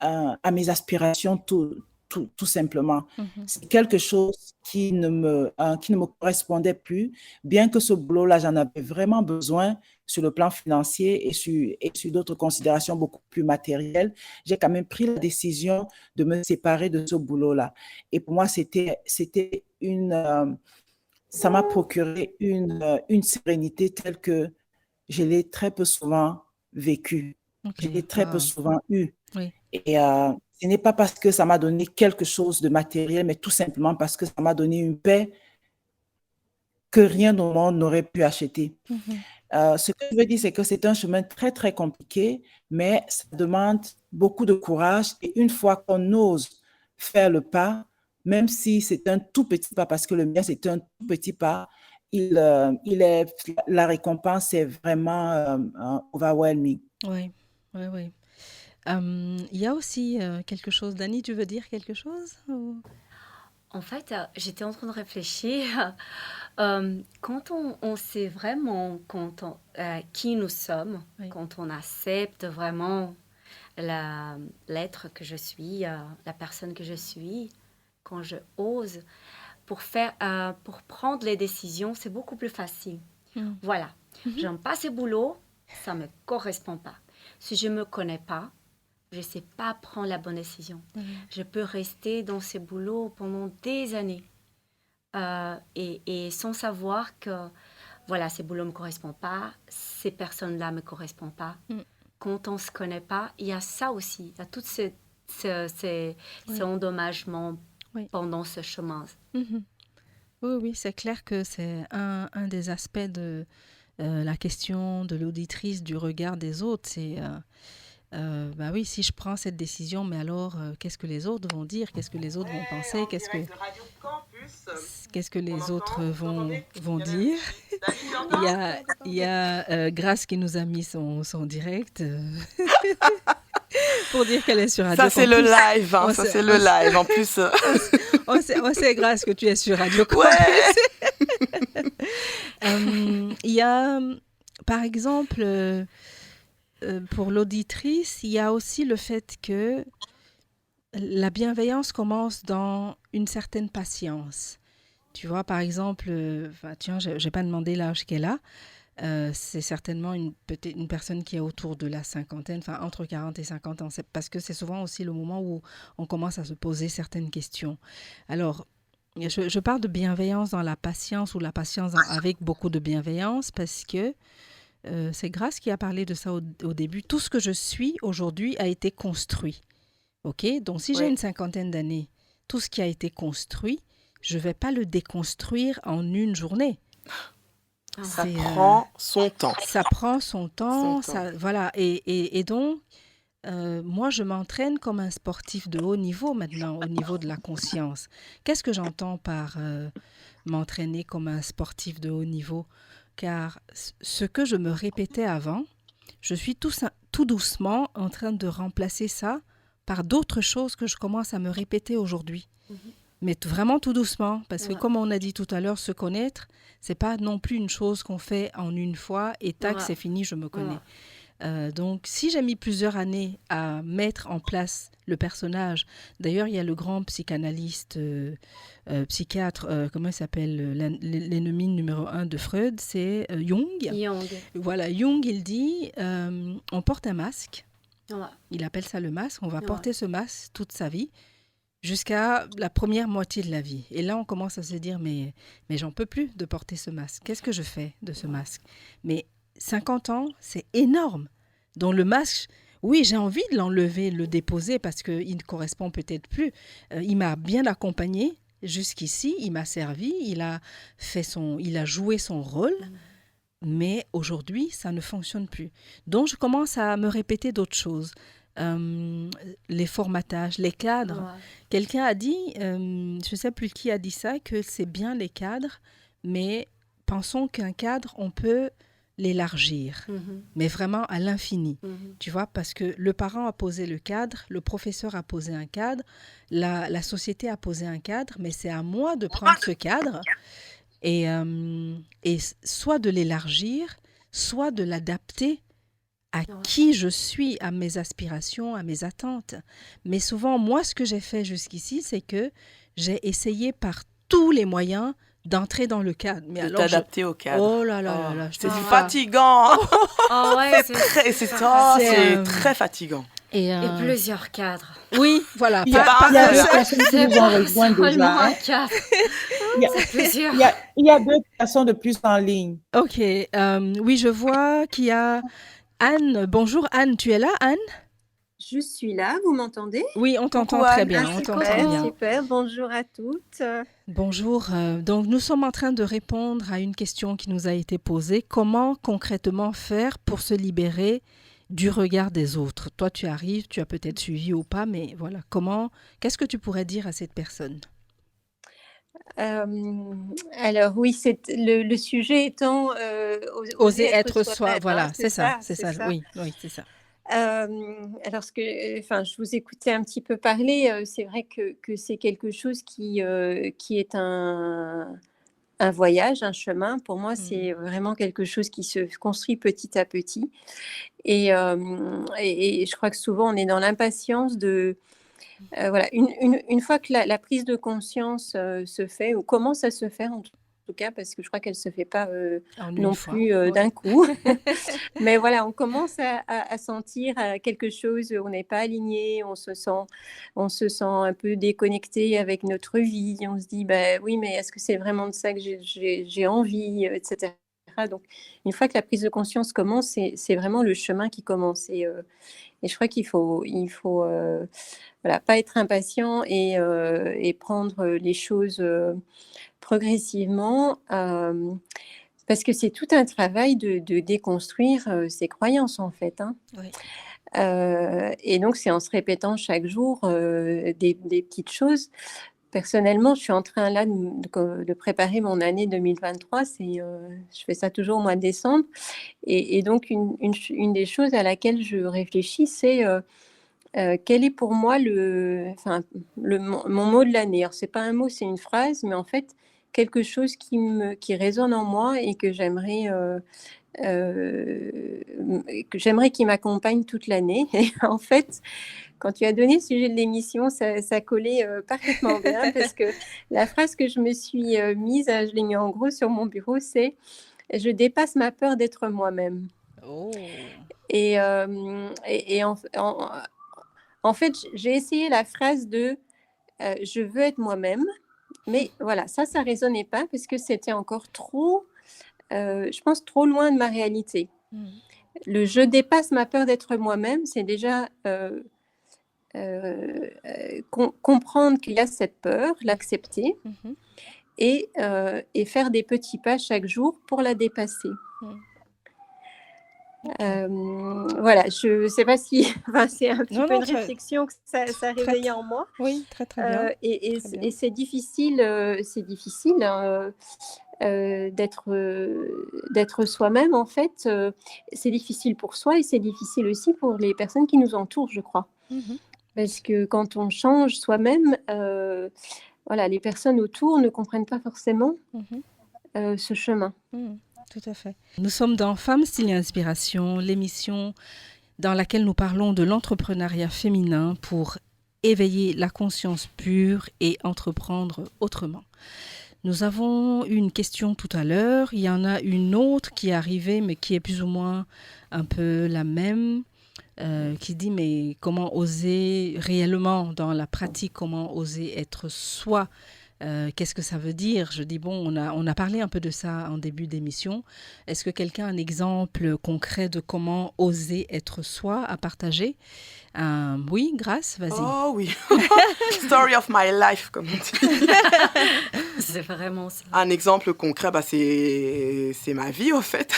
à mes aspirations tout simplement. C'est quelque chose qui ne me correspondait plus, bien que ce boulot-là, j'en avais vraiment besoin sur le plan financier et sur d'autres considérations beaucoup plus matérielles. J'ai quand même pris la décision de me séparer de ce boulot-là. Et pour moi, ça m'a procuré une sérénité telle que je l'ai très peu souvent vécue. Je l'ai très peu souvent eue. Oui. Et ce n'est pas parce que ça m'a donné quelque chose de matériel, mais tout simplement parce que ça m'a donné une paix que rien au monde n'aurait pu acheter. Ce que je veux dire, c'est que c'est un chemin très, très compliqué, mais ça demande beaucoup de courage. Et une fois qu'on ose faire le pas, même si c'est un tout petit pas, parce que le mien, c'est un tout petit pas, la récompense est vraiment overwhelming. Oui, oui, oui. Il y a aussi quelque chose. Dani, tu veux dire quelque chose ou... En fait, j'étais en train de réfléchir. Quand on sait vraiment qui nous sommes, Oui. quand on accepte vraiment l'être que je suis, la personne que je suis, quand je ose, pour prendre les décisions, c'est beaucoup plus facile. Voilà, j'aime pas ce boulot, ça me correspond pas. Si je me connais pas, je ne sais pas prendre la bonne décision. Je peux rester dans ce boulot pendant des années et sans savoir que voilà, ce boulot ne me correspond pas, ces personnes-là ne me correspondent pas. Quand on ne se connaît pas, il y a ça aussi, il y a tous ces endommagements pendant ce chemin. Oui, c'est clair que c'est un des aspects de la question de l'auditrice, du regard des autres. C'est... bah oui, si je prends cette décision, mais alors qu'est-ce que les autres vont dire, qu'est-ce que les autres vont penser, qu'est-ce que les autres vont dire. Il y a Grâce qui nous a mis son direct pour dire qu'elle est sur Radio Ça, c'est Campus. le live, hein, ça c'est le live en plus. On sait Grâce que tu es sur Radio Campus. Il y a, par exemple... pour l'auditrice, il y a aussi le fait que la bienveillance commence dans une certaine patience. Tu vois, par exemple, tiens, je n'ai pas demandé l'âge qu'elle a. C'est certainement une personne qui est autour de la cinquantaine, enfin entre 40 et 50 ans, parce que c'est souvent aussi le moment où on commence à se poser certaines questions. Alors, je parle de bienveillance dans la patience ou la patience avec beaucoup de bienveillance parce que c'est Grâce qui a parlé de ça au début. Tout ce que je suis aujourd'hui a été construit. OK? Donc, si j'ai une cinquantaine d'années, tout ce qui a été construit, je ne vais pas le déconstruire en une journée. Ça prend son temps. Ça prend son temps. Ça, voilà. Et donc, moi, je m'entraîne comme un sportif de haut niveau maintenant, au niveau de la conscience. Qu'est-ce que j'entends par m'entraîner comme un sportif de haut niveau ? Car ce que je me répétais avant, je suis tout doucement en train de remplacer ça par d'autres choses que je commence à me répéter aujourd'hui. Mais vraiment tout doucement, parce que comme on a dit tout à l'heure, se connaître, c'est pas non plus une chose qu'on fait en une fois et tac, c'est fini, je me connais. Donc, si j'ai mis plusieurs années à mettre en place le personnage, d'ailleurs, il y a le grand psychanalyste, psychiatre, comment il s'appelle, l'ennemi numéro 1 de Freud, c'est Jung. Voilà, Jung, il dit, on porte un masque, il appelle ça le masque, on va porter ce masque toute sa vie, jusqu'à la première moitié de la vie. Et là, on commence à se dire, mais j'en peux plus de porter ce masque. Qu'est-ce que je fais de ce masque ? Mais 50 ans, c'est énorme. Donc le masque, oui, j'ai envie de l'enlever, de le déposer parce qu'il ne correspond peut-être plus. Il m'a bien accompagné jusqu'ici, il m'a servi, il a joué son rôle, mais aujourd'hui, ça ne fonctionne plus. Donc je commence à me répéter d'autres choses. Les formatages, les cadres. Quelqu'un a dit, je ne sais plus qui a dit ça, que c'est bien les cadres, mais pensons qu'un cadre, on peut l'élargir, mais vraiment à l'infini, tu vois, parce que le parent a posé le cadre, le professeur a posé un cadre, la société a posé un cadre, mais c'est à moi de prendre ce cadre et soit de l'élargir, soit de l'adapter à qui je suis, à mes aspirations, à mes attentes. Mais souvent, moi, ce que j'ai fait jusqu'ici, c'est que j'ai essayé par tous les moyens d'entrer dans le cadre. Mais de t'adapter au cadre. Oh là là là là, je te c'est dis fatigant. Ouais, c'est très fatigant. Et plusieurs cadres. Oui, voilà. Il y a deux personnes qui nous ont rejoint déjà. Un cadre. Il y a 2 personnes de plus en ligne. Ok. Oui, je vois qu'il y a Anne. Bonjour Anne, tu es là, Anne? Je suis là, vous m'entendez? Oui, on t'entend très bien. On t'entend bien. Super, bonjour à toutes. Bonjour. Donc, nous sommes en train de répondre à une question qui nous a été posée. Comment concrètement faire pour se libérer du regard des autres? Toi, tu arrives, tu as peut-être suivi ou pas, mais voilà. Qu'est-ce que tu pourrais dire à cette personne? Alors oui, le sujet étant oser être soi. Voilà, c'est ça. Oui, c'est ça. Alors, je vous écoutais un petit peu parler. C'est vrai que c'est quelque chose qui est un voyage, un chemin. Pour moi, c'est vraiment quelque chose qui se construit petit à petit. Et je crois que souvent, on est dans l'impatience de... voilà, une fois que la prise de conscience se fait, ou commence à se faire en tout cas, parce que je crois qu'elle ne se fait pas non plus d'un coup. Mais voilà, on commence à sentir quelque chose, on n'est pas aligné, on se sent un peu déconnecté avec notre vie, on se dit, oui, mais est-ce que c'est vraiment de ça que j'ai envie, etc. Donc, une fois que la prise de conscience commence, c'est vraiment le chemin qui commence. Et je crois qu'il faut voilà, pas être impatient et prendre les choses progressivement, parce que c'est tout un travail de déconstruire ses croyances, en fait. Hein. Oui. Et donc, c'est en se répétant chaque jour des petites choses. Personnellement, je suis en train là de préparer mon année 2023. Je fais ça toujours au mois de décembre. Et donc, une des choses à laquelle je réfléchis, c'est quel est pour moi mon mot de l'année. Alors, ce n'est pas un mot, c'est une phrase, mais en fait, quelque chose qui résonne en moi et que j'aimerais qu'il m'accompagne toute l'année. Et en fait, quand tu as donné le sujet de l'émission, ça collait parfaitement bien, parce que la phrase que je me suis mise, je l'ai mis en gros sur mon bureau, c'est « Je dépasse ma peur d'être moi-même ». Oh. Et en fait, j'ai essayé la phrase de je veux être moi-même, mais voilà, ça résonnait pas, parce que c'était encore trop, je pense, trop loin de ma réalité. Le je dépasse ma peur d'être moi-même, c'est déjà comprendre qu'il y a cette peur, l'accepter, et faire des petits pas chaque jour pour la dépasser. Voilà, je ne sais pas si c'est un petit peu une réflexion que ça a réveillé en moi. Oui, très bien. Et c'est difficile, d'être soi-même, en fait. C'est difficile pour soi et c'est difficile aussi pour les personnes qui nous entourent, je crois. Parce que quand on change soi-même, voilà, les personnes autour ne comprennent pas forcément ce chemin. Tout à fait. Nous sommes dans Femmes, Style et Inspiration, l'émission dans laquelle nous parlons de l'entrepreneuriat féminin pour éveiller la conscience pure et entreprendre autrement. Nous avons eu une question tout à l'heure. Il y en a une autre qui est arrivée, mais qui est plus ou moins un peu la même, qui dit, mais comment oser réellement dans la pratique, comment oser être soi? Qu'est-ce que ça veut dire? Je dis, bon, on a parlé un peu de ça en début d'émission. Est-ce que quelqu'un a un exemple concret de comment oser être soi à partager? Oui, Grâce, vas-y. Oh oui, story of my life, comme on dit. C'est vraiment ça. Un exemple concret, c'est ma vie, au fait.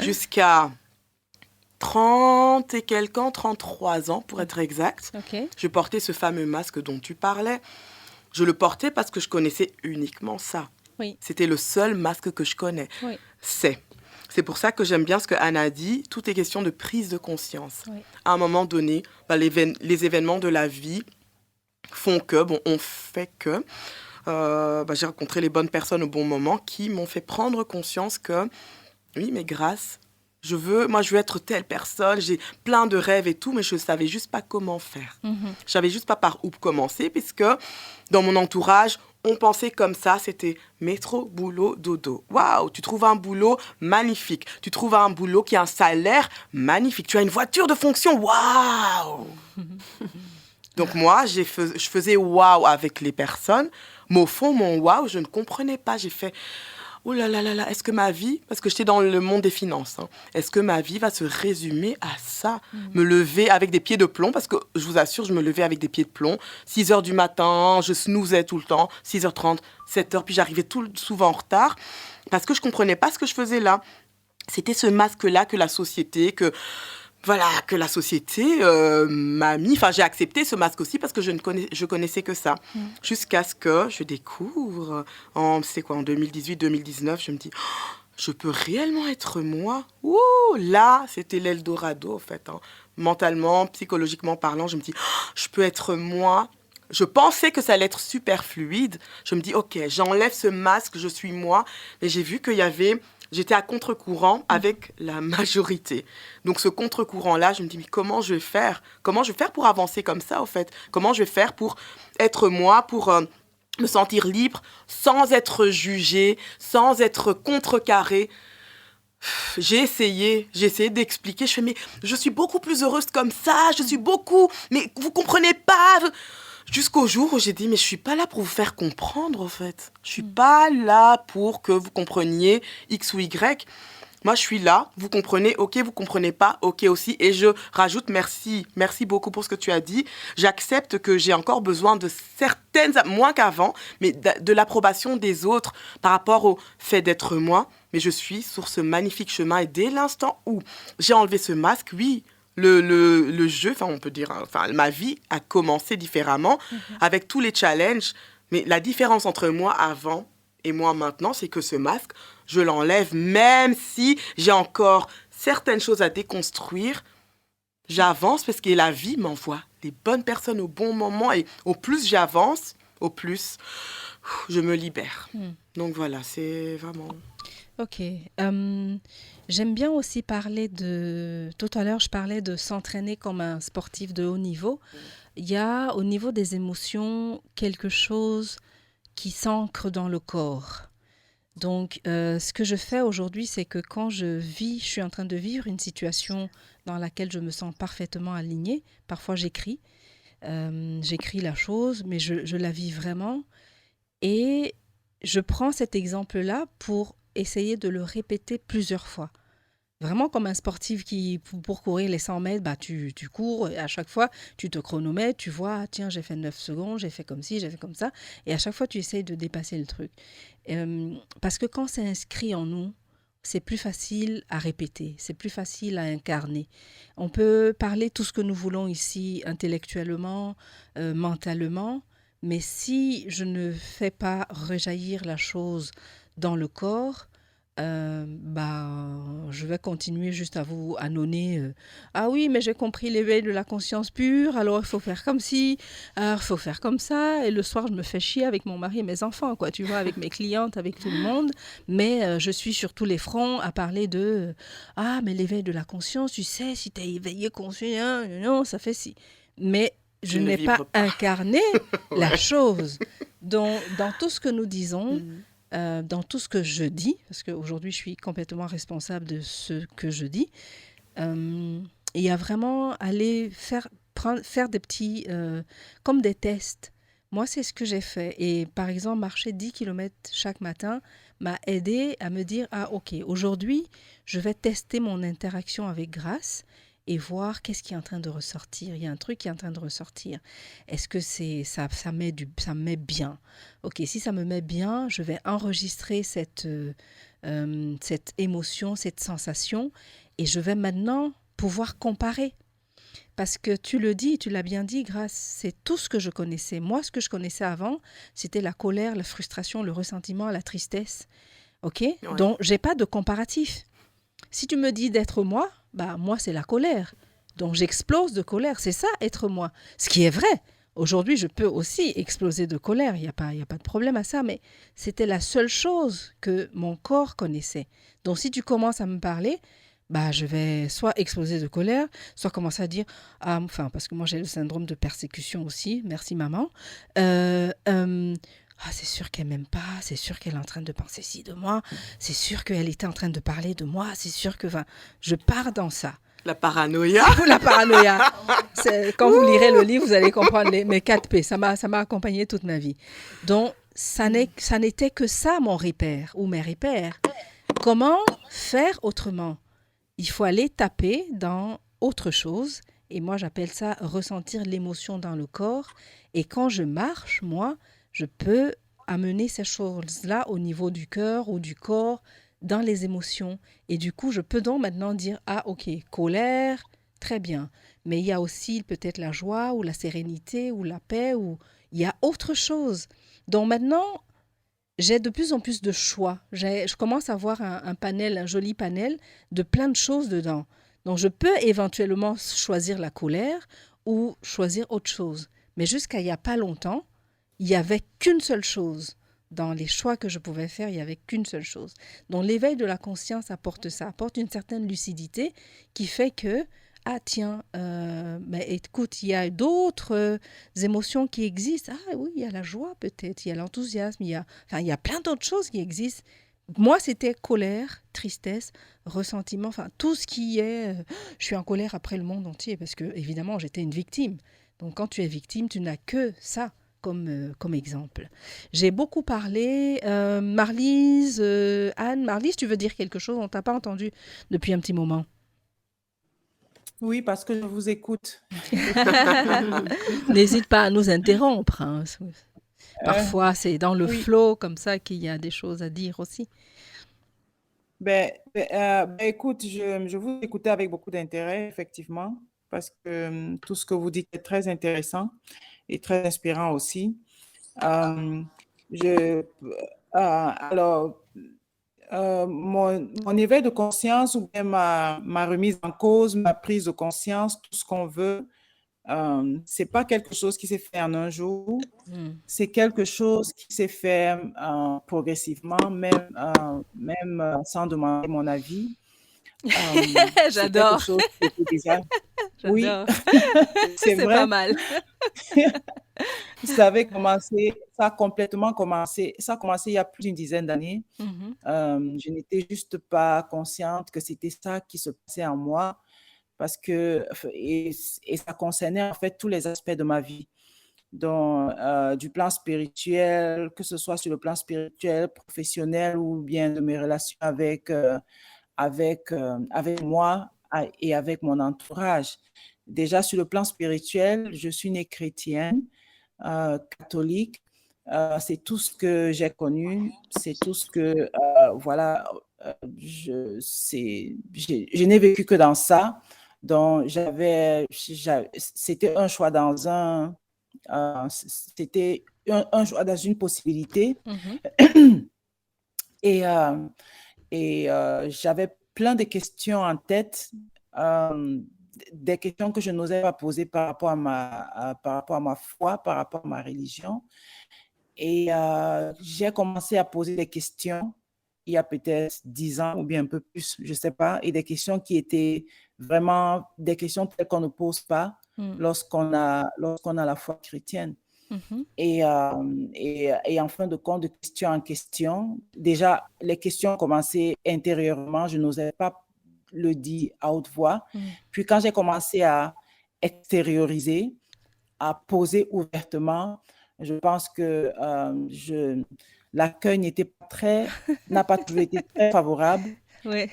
Jusqu'à 30 et quelques ans, 33 ans pour être exact. Okay. Je portais ce fameux masque dont tu parlais. Je le portais parce que je connaissais uniquement ça. Oui. C'était le seul masque que je connais. Oui. C'est pour ça que j'aime bien ce que Anne a dit. Tout est question de prise de conscience. Oui. À un moment donné, les événements de la vie font que, on fait que. J'ai rencontré les bonnes personnes au bon moment qui m'ont fait prendre conscience que oui, mais grâce, je veux être telle personne, j'ai plein de rêves et tout, mais je ne savais juste pas comment faire. Je ne savais juste pas par où commencer, puisque dans mon entourage, on pensait comme ça, c'était métro, boulot, dodo. Waouh, tu trouves un boulot magnifique. Tu trouves un boulot qui a un salaire magnifique. Tu as une voiture de fonction, waouh. Donc moi, je faisais waouh avec les personnes, mais au fond, mon waouh, je ne comprenais pas. J'ai fait... Oh là là là là, est-ce que ma vie, parce que j'étais dans le monde des finances, est-ce que ma vie va se résumer à ça? Me lever avec des pieds de plomb, parce que je vous assure, je me levais avec des pieds de plomb. 6h du matin, je snoozais tout le temps, 6h30, 7h, puis j'arrivais souvent en retard, parce que je ne comprenais pas ce que je faisais là. C'était ce masque-là que la société, que la société m'a mis. Enfin, j'ai accepté ce masque aussi parce que je connaissais que ça. Jusqu'à ce que je découvre, en 2018-2019, je me dis, je peux réellement être moi. Ouh, là, c'était l'Eldorado, en fait. Mentalement, psychologiquement parlant, je me dis, je peux être moi. Je pensais que ça allait être super fluide. Je me dis, ok, j'enlève ce masque, je suis moi. Mais j'ai vu j'étais à contre-courant avec la majorité. Donc, ce contre-courant-là, je me dis, mais comment je vais faire? Comment je vais faire pour avancer comme ça, en fait? Comment je vais faire pour être moi, pour me sentir libre, sans être jugée, sans être contrecarrée? J'ai essayé d'expliquer. Je fais, mais je suis beaucoup plus heureuse comme ça, mais vous comprenez pas. Jusqu'au jour où j'ai dit, mais je suis pas là pour vous faire comprendre, en fait. Je suis pas là pour que vous compreniez X ou Y. Moi, je suis là, vous comprenez, ok, vous comprenez pas, ok aussi. Et je rajoute merci beaucoup pour ce que tu as dit. J'accepte que j'ai encore besoin de moins qu'avant, mais de l'approbation des autres par rapport au fait d'être moi. Mais je suis sur ce magnifique chemin. Et dès l'instant où j'ai enlevé ce masque, oui, le jeu, on peut dire, ma vie a commencé différemment avec tous les challenges. Mais la différence entre moi avant et moi maintenant, c'est que ce masque, je l'enlève, même si j'ai encore certaines choses à déconstruire. J'avance parce que la vie m'envoie les bonnes personnes au bon moment. Et au plus j'avance, au plus je me libère. Donc voilà, c'est vraiment... Ok. J'aime bien aussi parler tout à l'heure, je parlais de s'entraîner comme un sportif de haut niveau. Il y a au niveau des émotions quelque chose qui s'ancre dans le corps. Donc, ce que je fais aujourd'hui, c'est que quand je suis en train de vivre une situation dans laquelle je me sens parfaitement alignée. Parfois, j'écris la chose, mais je la vis vraiment. Et je prends cet exemple-là pour essayer de le répéter plusieurs fois. Vraiment comme un sportif qui, pour courir les 100 mètres, tu cours, et à chaque fois, tu te chronomètres, tu vois, tiens, j'ai fait 9 secondes, j'ai fait comme ci, j'ai fait comme ça, et à chaque fois, tu essayes de dépasser le truc. Parce que quand c'est inscrit en nous, c'est plus facile à répéter, c'est plus facile à incarner. On peut parler tout ce que nous voulons ici, intellectuellement, mentalement, mais si je ne fais pas rejaillir la chose dans le corps, je vais continuer juste à vous annoncer. Ah oui, mais j'ai compris l'éveil de la conscience pure, alors il faut faire comme ci, alors il faut faire comme ça. Et le soir, je me fais chier avec mon mari et mes enfants, quoi, tu vois, avec mes clientes, avec tout le monde. Mais je suis sur tous les fronts à parler de ah, mais l'éveil de la conscience, tu sais, si tu es éveillé conscient, non, ça fait ci. Mais je n'ai pas incarné la chose. Donc, dans tout ce que nous disons, dans tout ce que je dis, parce qu'aujourd'hui je suis complètement responsable de ce que je dis, il y a vraiment aller faire des petits, comme des tests. Moi, c'est ce que j'ai fait. Et par exemple, marcher 10 km chaque matin m'a aidé à me dire, ah ok, aujourd'hui, je vais tester mon interaction avec Grâce et voir qu'est-ce qui est en train de ressortir. Il y a un truc qui est en train de ressortir. Est-ce que ça me met bien? Ok, si ça me met bien, je vais enregistrer cette émotion, cette sensation, et je vais maintenant pouvoir comparer. Parce que tu l'as bien dit, Grâce, c'est tout ce que je connaissais. Moi, ce que je connaissais avant, c'était la colère, la frustration, le ressentiment, la tristesse. Ok? Ouais. Donc, j'ai pas de comparatif. Si tu me dis d'être moi, moi, c'est la colère. Donc, j'explose de colère. C'est ça, être moi. Ce qui est vrai. Aujourd'hui, je peux aussi exploser de colère, il n'y a pas de problème à ça, mais c'était la seule chose que mon corps connaissait. Donc, si tu commences à me parler, je vais soit exploser de colère, soit commencer à dire, parce que moi j'ai le syndrome de persécution aussi, merci maman, c'est sûr qu'elle m'aime pas, c'est sûr qu'elle est en train de penser ci de moi, c'est sûr qu'elle était en train de parler de moi, c'est sûr que, je pars dans ça. La paranoïa. La paranoïa. Quand vous lirez le livre, vous allez comprendre mes 4 P. Ça m'a accompagné toute ma vie. Donc, ça n'était que ça, mon repère ou mes repères. Comment faire autrement? Il faut aller taper dans autre chose. Et moi, j'appelle ça ressentir l'émotion dans le corps. Et quand je marche, moi, je peux amener ces choses-là au niveau du cœur ou du corps, dans les émotions. Et du coup, je peux donc maintenant dire, ok, colère, très bien. Mais il y a aussi peut-être la joie ou la sérénité ou la paix ou il y a autre chose. Donc maintenant, j'ai de plus en plus de choix. Je commence à avoir un joli panel de plein de choses dedans. Donc, je peux éventuellement choisir la colère ou choisir autre chose. Mais jusqu'à il n'y a pas longtemps, il n'y avait qu'une seule chose. Dans les choix que je pouvais faire, il n'y avait qu'une seule chose. Donc, l'éveil de la conscience apporte ça, apporte une certaine lucidité qui fait que, écoute, il y a d'autres émotions qui existent. Ah oui, il y a la joie peut-être, il y a l'enthousiasme, il y a plein d'autres choses qui existent. Moi, c'était colère, tristesse, ressentiment, tout ce qui est... je suis en colère après le monde entier parce que, évidemment, j'étais une victime. Donc, quand tu es victime, tu n'as que ça. Comme exemple. J'ai beaucoup parlé. Marlise, Anne, Marlise, tu veux dire quelque chose? On ne t'a pas entendu depuis un petit moment. Oui, parce que je vous écoute. N'hésite pas à nous interrompre. Hein. Parfois, c'est dans le flow comme ça qu'il y a des choses à dire aussi. Écoute, je vous écoutais avec beaucoup d'intérêt, effectivement, parce que tout ce que vous dites est très intéressant et très inspirant aussi. Mon éveil de conscience ou bien ma remise en cause, ma prise de conscience, tout ce qu'on veut, c'est pas quelque chose qui s'est fait en un jour. C'est quelque chose qui s'est fait progressivement, même sans demander mon avis. J'adore. C'est quelque chose qui était déjà... Oui, c'est vrai. Pas mal. Ça a complètement commencé. Ça a commencé il y a plus d'une dizaine d'années. Je n'étais juste pas consciente que c'était ça qui se passait en moi parce que et ça concernait en fait tous les aspects de ma vie. Donc, du plan spirituel, que ce soit sur le plan spirituel, professionnel ou bien de mes relations avec moi et avec mon entourage. Déjà, sur le plan spirituel, je suis née chrétienne, catholique. C'est tout ce que j'ai connu. C'est tout ce que, je n'ai vécu que dans ça. Donc, c'était un choix c'était un choix dans une possibilité. Et j'avais plein de questions en tête, des questions que je n'osais pas poser par rapport à ma foi, par rapport à ma religion. Et j'ai commencé à poser des questions il y a peut-être 10 ans ou bien un peu plus, je ne sais pas, et des questions qui étaient vraiment des questions telles qu'on ne pose pas lorsqu'on a la foi chrétienne. Et en fin de compte, de question en question, déjà, les questions commençaient intérieurement, je n'osais pas le dire à haute voix. Puis quand j'ai commencé à extérioriser, à poser ouvertement, je pense que l'accueil n'a pas toujours été très favorable. Ouais.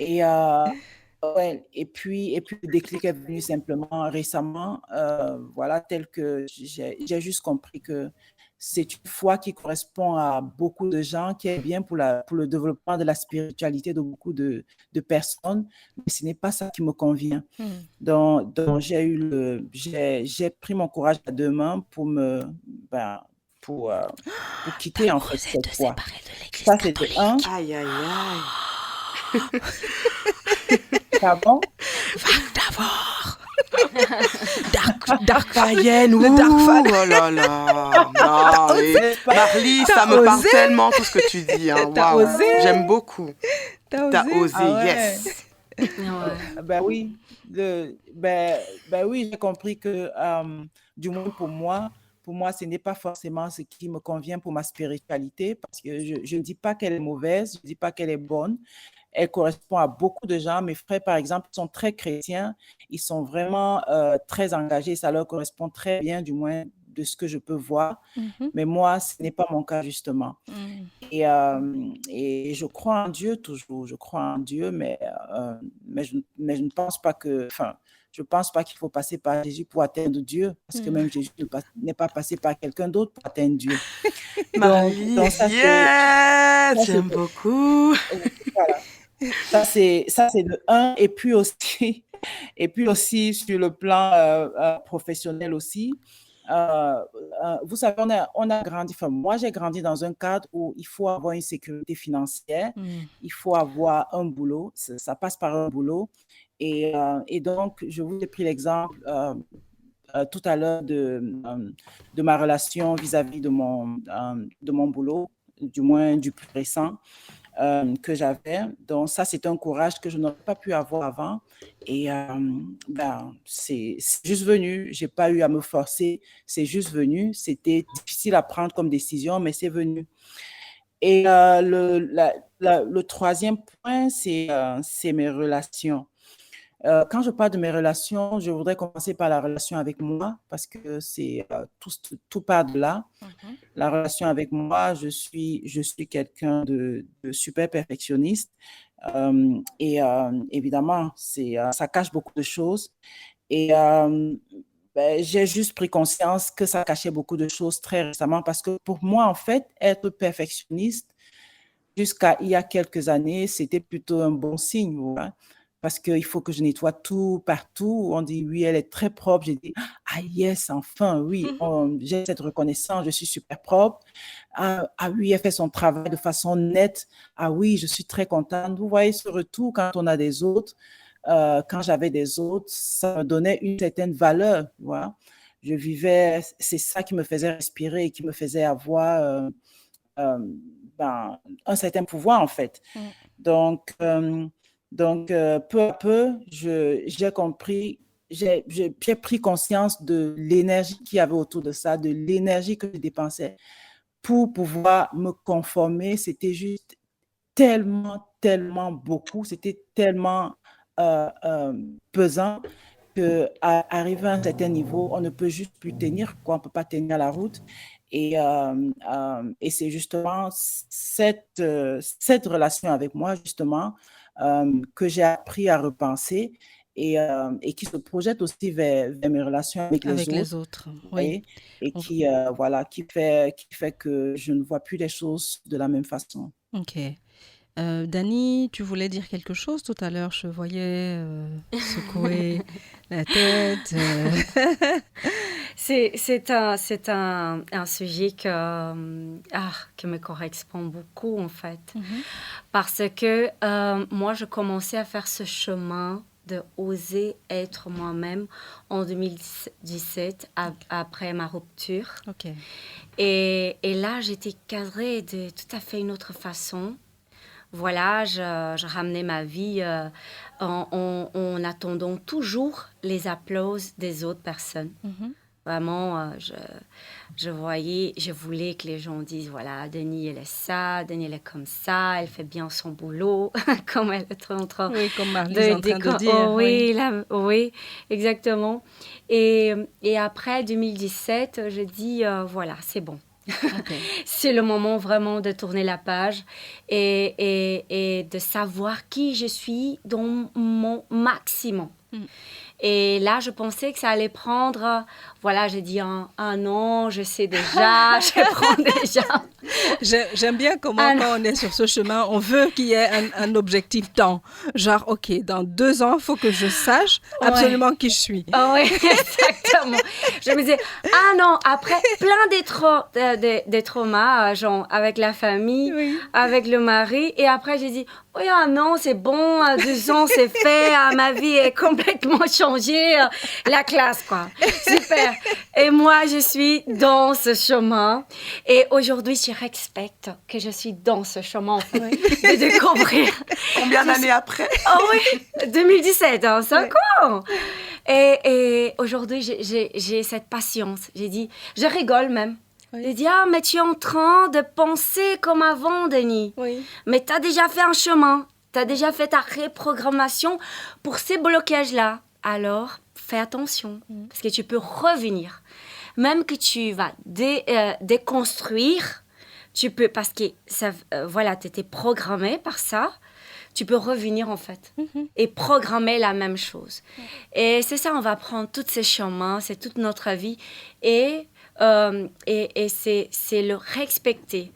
Et puis le déclic est venu simplement récemment, tel que j'ai juste compris que c'est une foi qui correspond à beaucoup de gens, qui est bien pour le développement de la spiritualité de beaucoup de personnes, mais ce n'est pas ça qui me convient. Donc j'ai pris mon courage à deux mains pour quitter en fait cette foi. Ça, c'était un. Aïe, aïe, aïe. Pardon? Va d'abord. Dark païenne, le dark fan. Oh là là. Non, Marlise, ça me parle tellement tout ce que tu dis. Hein. T'as Wow. osé. J'aime beaucoup. T'as osé, Ah ouais. yes. Ben oui, oui, j'ai compris que, du moins pour moi, ce n'est pas forcément ce qui me convient pour ma spiritualité, parce que je ne dis pas qu'elle est mauvaise, je ne dis pas qu'elle est bonne. Elle correspond à beaucoup de gens. Mes frères, par exemple, sont très chrétiens. Ils sont vraiment très engagés. Ça leur correspond très bien, du moins de ce que je peux voir. Mais moi, ce n'est pas mon cas, justement. Et je crois en Dieu toujours. Je crois en Dieu, mais je ne pense pas que... Enfin, je ne pense pas qu'il faut passer par Jésus pour atteindre Dieu, parce que même Jésus n'est pas passé par quelqu'un d'autre pour atteindre Dieu. Marlise, ça, j'aime beaucoup. Voilà. Ça, c'est le 1. Et puis aussi sur le plan professionnel aussi, vous savez, on a grandi, enfin, moi j'ai grandi dans un cadre où il faut avoir une sécurité financière, il faut avoir un boulot, ça passe par un boulot. Et donc, je vous ai pris l'exemple tout à l'heure de ma relation vis-à-vis de mon boulot, du moins du plus récent que j'avais. Donc, ça, c'est un courage que je n'aurais pas pu avoir avant. Et c'est juste venu. Je n'ai pas eu à me forcer. C'est juste venu. C'était difficile à prendre comme décision, mais c'est venu. Et le troisième point, c'est mes relations. Quand je parle de mes relations, je voudrais commencer par la relation avec moi, parce que c'est tout part de là. La relation avec moi, je suis quelqu'un de super perfectionniste. Et évidemment, ça cache beaucoup de choses. Et j'ai juste pris conscience que ça cachait beaucoup de choses très récemment, parce que pour moi, en fait, être perfectionniste, jusqu'à il y a quelques années, c'était plutôt un bon signe. Voilà. Parce qu'il faut que je nettoie tout partout. On dit, oui, elle est très propre. J'ai dit, ah yes, enfin, oui, j'ai cette reconnaissance, je suis super propre. Ah oui, elle fait son travail de façon nette. Ah oui, je suis très contente. Vous voyez ce retour quand on a des autres. Quand j'avais des autres, ça me donnait une certaine valeur. Voilà. Je vivais, c'est ça qui me faisait respirer et qui me faisait avoir un certain pouvoir, en fait. Donc, peu à peu, j'ai compris, j'ai pris conscience de l'énergie qu'il y avait autour de ça, de l'énergie que je dépensais pour pouvoir me conformer. C'était juste tellement, tellement beaucoup, c'était tellement pesant qu'arrivé à un certain niveau, on ne peut juste plus tenir, on ne peut pas tenir la route. Et c'est justement cette relation avec moi, justement, que j'ai appris à repenser et qui se projette aussi vers mes relations avec les autres. Oui. Et qui fait que je ne vois plus les choses de la même façon. Ok. Dani, tu voulais dire quelque chose tout à l'heure, je voyais secouer la tête. C'est un sujet qui me correspond beaucoup, en fait. Parce que moi, je commençais à faire ce chemin de oser être moi-même en 2017, après ma rupture. Okay. Et là, j'étais cadrée de tout à fait une autre façon. Voilà, je ramenais ma vie en attendant toujours les applaudissements des autres personnes. Vraiment, je voulais que les gens disent, voilà, Denis, elle est ça, Denis, elle est comme ça, elle fait bien son boulot, comme elle est en train oui, comme Marlise est en train de dire. Oh, oui, oui, exactement. Et après 2017, je dis, voilà, c'est bon. Okay. C'est le moment vraiment de tourner la page et de savoir qui je suis dans mon maximum. Et là, je pensais que ça allait prendre, voilà, j'ai dit un an, je sais déjà, je prends déjà. J'aime bien comment quand on est sur ce chemin, on veut qu'il y ait un objectif temps. Genre, OK, dans 2 ans, il faut que je sache absolument qui je suis. Oui, exactement. Je me disais, non, après plein des traumas, genre avec la famille, avec le mari. Et après, j'ai dit, Oui, ah non, c'est bon, 2 ans, c'est fait, ma vie est complètement changée, la classe, quoi. Super. Et moi, je suis dans ce chemin. Et aujourd'hui, je respecte que je suis dans ce chemin, en fait, de découvrir. Combien d'années après? Oh oui, 2017, 5 ans. Et aujourd'hui, j'ai cette patience. J'ai dit, je rigole même. J'ai dit, mais tu es en train de penser comme avant, Denis. Oui. Mais tu as déjà fait un chemin. Tu as déjà fait ta reprogrammation pour ces blocages-là. Alors, fais attention. Parce que tu peux revenir. Même que tu vas déconstruire, tu peux, parce que tu étais programmé par ça. Tu peux revenir, en fait, et programmer la même chose. Et c'est ça, on va prendre tous ces chemins, c'est toute notre vie. Et c'est le respecter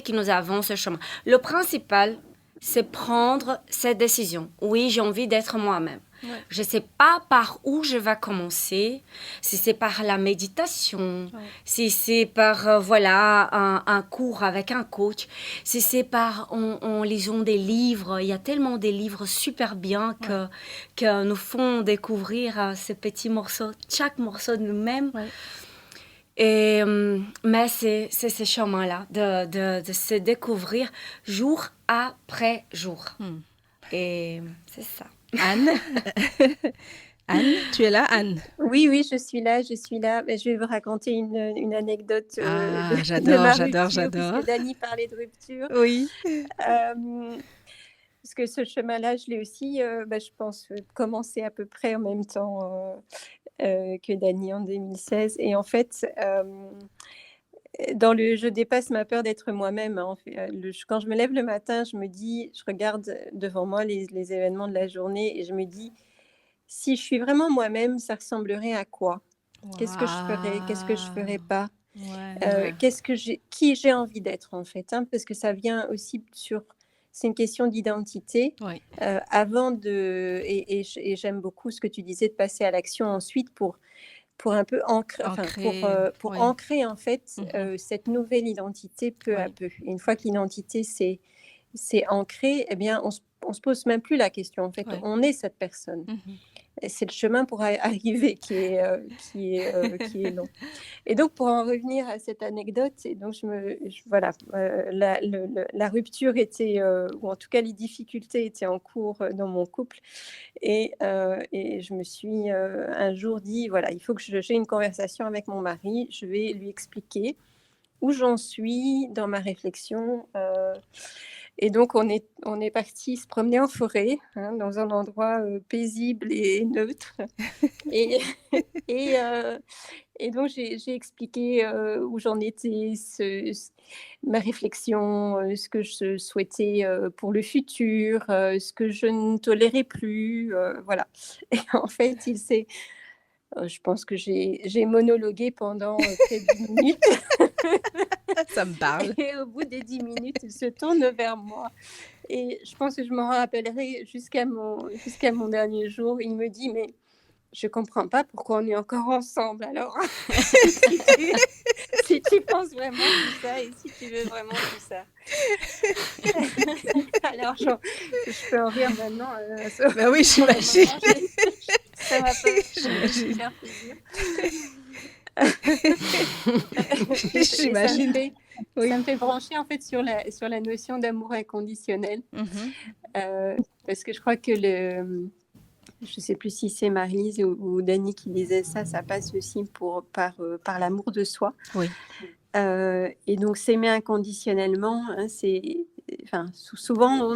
que nous avons ce chemin. Le principal, c'est prendre cette décision. Oui, j'ai envie d'être moi-même. Ouais. Je ne sais pas par où je vais commencer, si c'est par la méditation, si c'est par un cours avec un coach, si c'est par en lisant des livres. Il y a tellement des livres super bien que nous font découvrir ces petits morceaux, chaque morceau de nous-mêmes. Ouais. Et, mais c'est ce chemin-là de se découvrir jour après jour. Et c'est ça. Anne, Anne, tu es là, Anne? Oui, je suis là. Je vais vous raconter une anecdote j'adore. Parce que Dani parlait de rupture. Oui. Parce que ce chemin-là, je l'ai aussi, je pense, commencé à peu près en même temps que Dani en 2016. Et en fait, dans le « je dépasse ma peur d'être moi-même », en fait, quand je me lève le matin, je regarde devant moi les événements de la journée et je me dis, si je suis vraiment moi-même, ça ressemblerait à quoi? Qu'est-ce que je ferais? Qu'est-ce que je ferais pas? Qui j'ai envie d'être, en fait, parce que ça vient aussi c'est une question d'identité. Oui. Et j'aime beaucoup ce que tu disais de passer à l'action ensuite pour un peu ancrer en fait cette nouvelle identité peu à peu. Et une fois que l'identité c'est ancré, eh bien on se pose même plus la question. En fait, on est cette personne. Et c'est le chemin pour arriver qui est long. Et donc, pour en revenir à cette anecdote, et donc la rupture était, ou en tout cas les difficultés étaient en cours dans mon couple. Et je me suis un jour dit, voilà, il faut que j'ai une conversation avec mon mari. Je vais lui expliquer où j'en suis dans ma réflexion. Et donc, on est parti se promener en forêt, dans un endroit paisible et neutre. Et donc, j'ai expliqué où j'en étais, ma réflexion, ce que je souhaitais pour le futur, ce que je ne tolérais plus. Voilà. Et en fait, je pense que j'ai monologué pendant près de 10 minutes. Ça me parle. Et au bout des 10 minutes, il se tourne vers moi. Et je pense que je m'en rappellerai jusqu'à mon dernier jour. Il me dit, mais je ne comprends pas pourquoi on est encore ensemble. Alors, si tu penses vraiment tout ça et si tu veux vraiment tout ça. Alors, je peux en rire maintenant. Ben oui, j'imagine. Ça m'a fait super plaisir. J'imagine. Ça me fait brancher en fait sur la notion d'amour inconditionnel. Parce que je crois que je ne sais plus si c'est Marie-Lise ou Dani qui disait ça passe aussi par l'amour de soi. Oui. Et donc s'aimer inconditionnellement, souvent,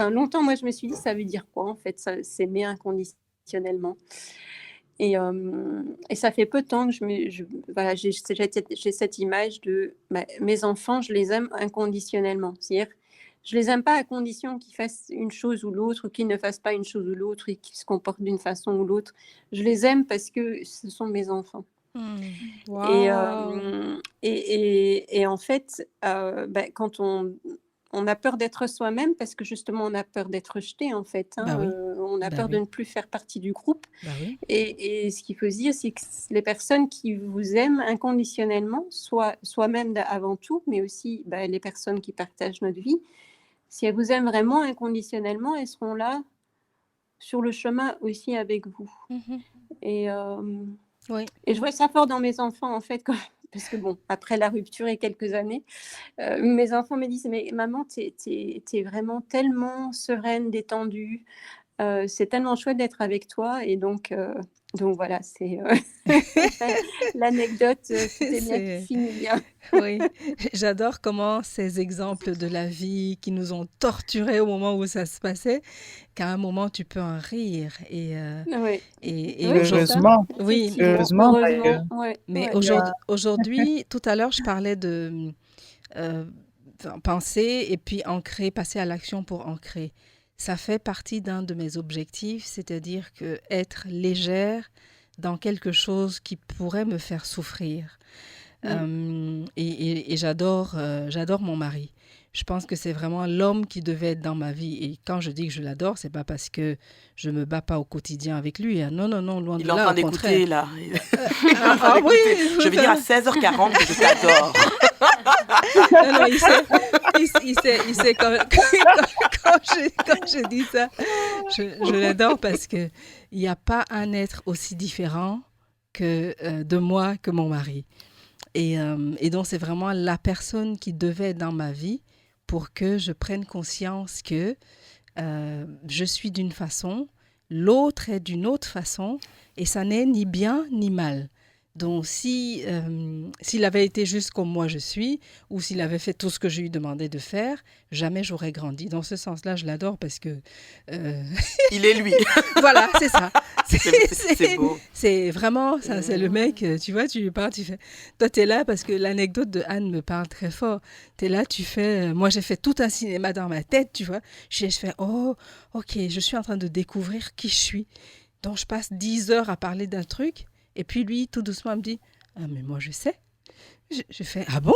longtemps moi je me suis dit ça veut dire quoi en fait, s'aimer inconditionnellement. Et ça fait peu de temps que j'ai cette image de mes enfants, je les aime inconditionnellement. C'est-à-dire, je les aime pas à condition qu'ils fassent une chose ou l'autre, ou qu'ils ne fassent pas une chose ou l'autre, et qu'ils se comportent d'une façon ou l'autre. Je les aime parce que ce sont mes enfants. Wow. Et en fait, quand on a peur d'être soi-même parce que justement on a peur d'être rejeté en fait. On a peur de ne plus faire partie du groupe. Et ce qu'il faut se dire, c'est que les personnes qui vous aiment inconditionnellement, soi-même avant tout, mais aussi les personnes qui partagent notre vie, si elles vous aiment vraiment inconditionnellement, elles seront là sur le chemin aussi avec vous. Et je vois ça fort dans mes enfants, en fait, parce que bon, après la rupture et quelques années, mes enfants me disent, mais maman, t'es vraiment tellement sereine, détendue, c'est tellement chouette d'être avec toi. Et donc voilà, c'est l'anecdote, c'était bien qui finit bien. Oui, j'adore comment ces exemples de la vie qui nous ont torturés au moment où ça se passait, qu'à un moment tu peux en rire. Et heureusement. Oui, heureusement. Mais aujourd'hui, tout à l'heure, je parlais de penser et puis ancrer, passer à l'action pour ancrer. Ça fait partie d'un de mes objectifs, c'est-à-dire que être légère dans quelque chose qui pourrait me faire souffrir. Et j'adore mon mari. Je pense que c'est vraiment l'homme qui devait être dans ma vie. Et quand je dis que je l'adore, c'est pas parce que je me bats pas au quotidien avec lui. Hein. Non, loin de là. Il est en train d'écouter, là. Oui. Je vais dire à 16h40 que je t'adore. Non, il sait quand je dis ça, je l'adore parce qu'il n'y a pas un être aussi différent de moi que mon mari. Et donc, c'est vraiment la personne qui devait être dans ma vie pour que je prenne conscience que je suis d'une façon, l'autre est d'une autre façon, et ça n'est ni bien ni mal. Donc, s'il avait été juste comme moi je suis, ou s'il avait fait tout ce que je lui demandais de faire, jamais j'aurais grandi. Dans ce sens-là, je l'adore parce que... Il est lui. Voilà, c'est ça. C'est beau. C'est vraiment, ça, c'est le mec, tu vois, tu lui parles, tu fais... Toi, t'es là parce que l'anecdote de Anne me parle très fort. T'es là, tu fais... moi, j'ai fait tout un cinéma dans ma tête, tu vois. Je fais, oh, ok, je suis en train de découvrir qui je suis. Donc, je passe 10 heures à parler d'un truc. Et puis lui, tout doucement, me dit « Ah, mais moi, je sais. » Je fais « Ah bon ?»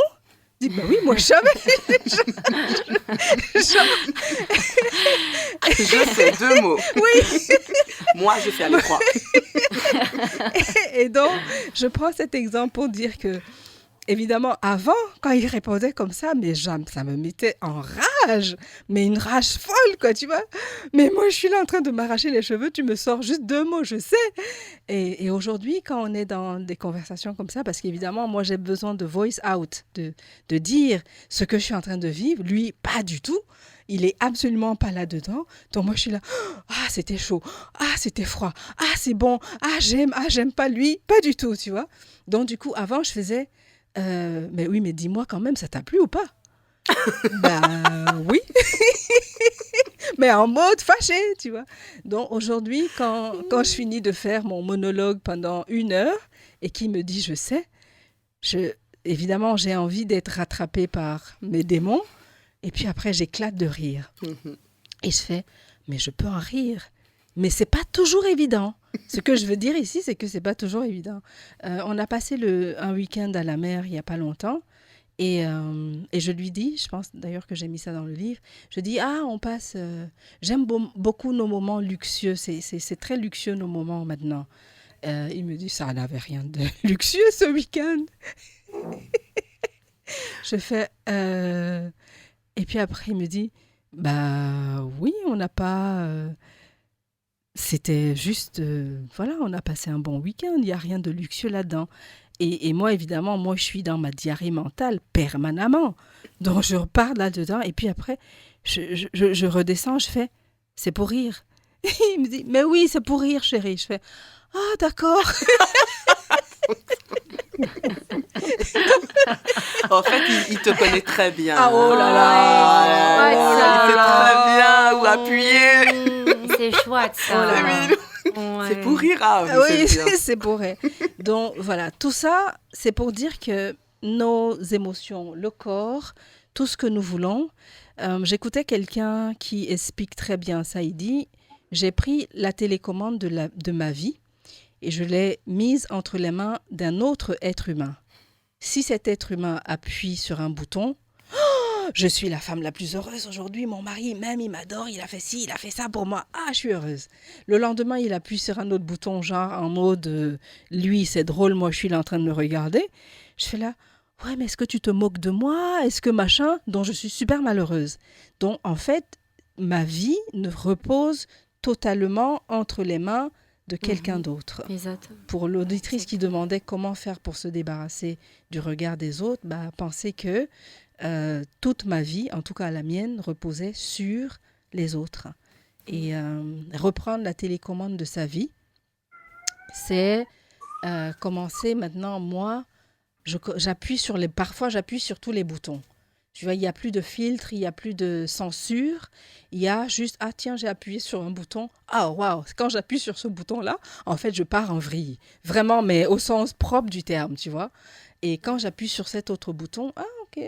Je dis « Bah oui, moi, je savais. » Je fais 2 mots. Oui. Moi, je fais à l'étroit. Et donc, je prends cet exemple pour dire que, évidemment, avant, quand il répondait comme ça, mais ça me mettait en rage, mais une rage folle, quoi, tu vois. Mais moi, je suis là en train de m'arracher les cheveux, tu me sors juste 2 mots, je sais. Et aujourd'hui, quand on est dans des conversations comme ça, parce qu'évidemment, moi, j'ai besoin de voice out, de dire ce que je suis en train de vivre. Lui, pas du tout. Il est absolument pas là-dedans. Donc moi, je suis là, ah, c'était chaud, ah, c'était froid, ah, c'est bon, ah, j'aime pas lui, pas du tout, tu vois. Donc du coup, avant, je faisais... mais oui, mais dis-moi quand même, ça t'a plu ou pas? Oui. Mais en mode fâché, tu vois. Donc aujourd'hui, quand je finis de faire mon monologue pendant 1 heure et qu'il me dit je sais, évidemment, j'ai envie d'être rattrapée par mes démons. Et puis après, j'éclate de rire. Et je fais, mais je peux en rire. Mais c'est pas toujours évident. Ce que je veux dire ici, c'est que c'est pas toujours évident. On a passé un week-end à la mer il y a pas longtemps. Et je lui dis, je pense d'ailleurs que j'ai mis ça dans le livre, je dis, on passe... j'aime beaucoup nos moments luxueux. C'est très luxueux nos moments maintenant. Il me dit, ça n'avait rien de luxueux ce week-end. Je fais... Et puis après, il me dit, oui, on n'a pas... C'était juste, voilà, on a passé un bon week-end, il n'y a rien de luxueux là-dedans. Et moi, évidemment, je suis dans ma diarrhée mentale permanemment. Donc, je repars là-dedans. Et puis après, je redescends, je fais, c'est pour rire. Et il me dit, mais oui, c'est pour rire, chérie. Je fais, d'accord. En fait, il te connaît très bien. Ah, oh là là. Il sait très bien où appuyer. C'est chouette, ça. C'est pour rire. Oui, c'est pour rire. Donc, voilà, tout ça, c'est pour dire que nos émotions, le corps, tout ce que nous voulons. J'écoutais quelqu'un qui explique très bien ça. Il dit, j'ai pris la télécommande de ma vie et je l'ai mise entre les mains d'un autre être humain. Si cet être humain appuie sur un bouton, je suis la femme la plus heureuse aujourd'hui, mon mari même, il m'adore, il a fait ci, il a fait ça pour moi, je suis heureuse. Le lendemain, il appuie sur un autre bouton, genre en mode, lui c'est drôle, moi je suis là en train de le regarder. Je fais là, ouais, mais est-ce que tu te moques de moi? Est-ce que machin? Donc, je suis super malheureuse. Donc, en fait, ma vie ne repose totalement entre les mains de quelqu'un d'autre. Exact. Pour l'auditrice qui demandait comment faire pour se débarrasser du regard des autres, pensez que toute ma vie, en tout cas la mienne, reposait sur les autres. Et reprendre la télécommande de sa vie, c'est commencer maintenant, moi, parfois j'appuie sur tous les boutons. Tu vois, il n'y a plus de filtre, il n'y a plus de censure. Il y a juste, ah tiens, j'ai appuyé sur un bouton. Ah waouh, quand j'appuie sur ce bouton-là, en fait, je pars en vrille. Vraiment, mais au sens propre du terme, tu vois. Et quand j'appuie sur cet autre bouton, ah ok.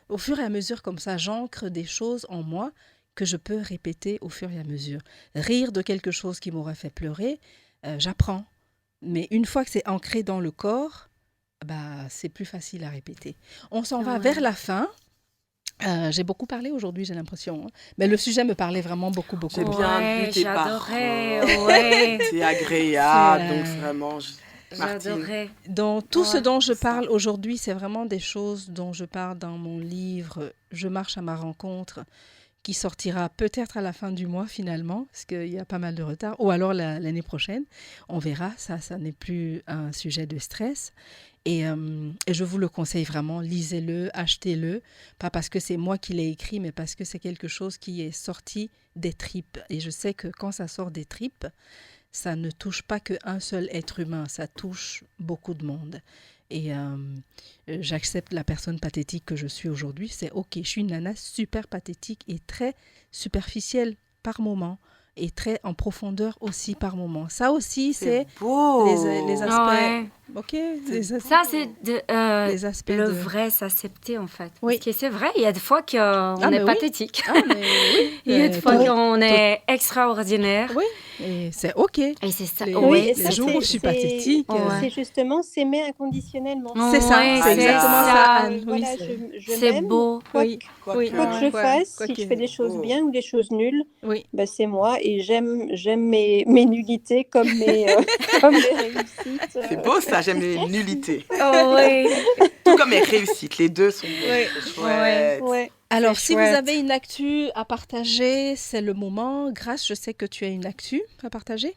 Au fur et à mesure, comme ça, j'ancre des choses en moi que je peux répéter au fur et à mesure. Rire de quelque chose qui m'aurait fait pleurer, j'apprends. Mais une fois que c'est ancré dans le corps, c'est plus facile à répéter. On s'en va vers la fin. J'ai beaucoup parlé aujourd'hui, j'ai l'impression. Mais le sujet me parlait vraiment beaucoup. J'ai bien vu tes j'adorais, paroles. C'est agréable, donc vraiment... J'adorais. Donc, tout ce dont je parle aujourd'hui, c'est vraiment des choses dont je parle dans mon livre « Je marche à ma rencontre », qui sortira peut-être à la fin du mois finalement, parce qu'il y a pas mal de retard, ou alors l'année prochaine. On verra, ça n'est plus un sujet de stress. Et je vous le conseille vraiment, lisez-le, achetez-le, pas parce que c'est moi qui l'ai écrit, mais parce que c'est quelque chose qui est sorti des tripes. Et je sais que quand ça sort des tripes, ça ne touche pas qu'un seul être humain, ça touche beaucoup de monde. Et j'accepte la personne pathétique que je suis aujourd'hui. C'est OK, je suis une nana super pathétique et très superficielle par moment. Et très en profondeur aussi par moment. Ça aussi, c'est beau. Les aspects... Ouais. OK. Ça, c'est les aspects le vrai s'accepter, en fait. Oui. Parce que c'est vrai, il y a des fois qu'on est pathétique. Ah, mais oui. Il y a des fois qu'on est extraordinaire. Oui, et c'est OK. Et c'est ça. Les jours où je suis pathétique... C'est justement s'aimer inconditionnellement. C'est ça, c'est exactement ça, Anne. Voilà, Oui, je m'aime. beau. Quoi que je fasse, si je fais des choses bien ou des choses nulles, c'est moi. Et j'aime mes nullités comme mes réussites. C'est beau ça, j'aime les nullités. Oh, oui. Tout comme mes réussites, les deux sont chouettes. Ouais. Alors, si vous avez une actu à partager, c'est le moment. Grâce, je sais que tu as une actu à partager.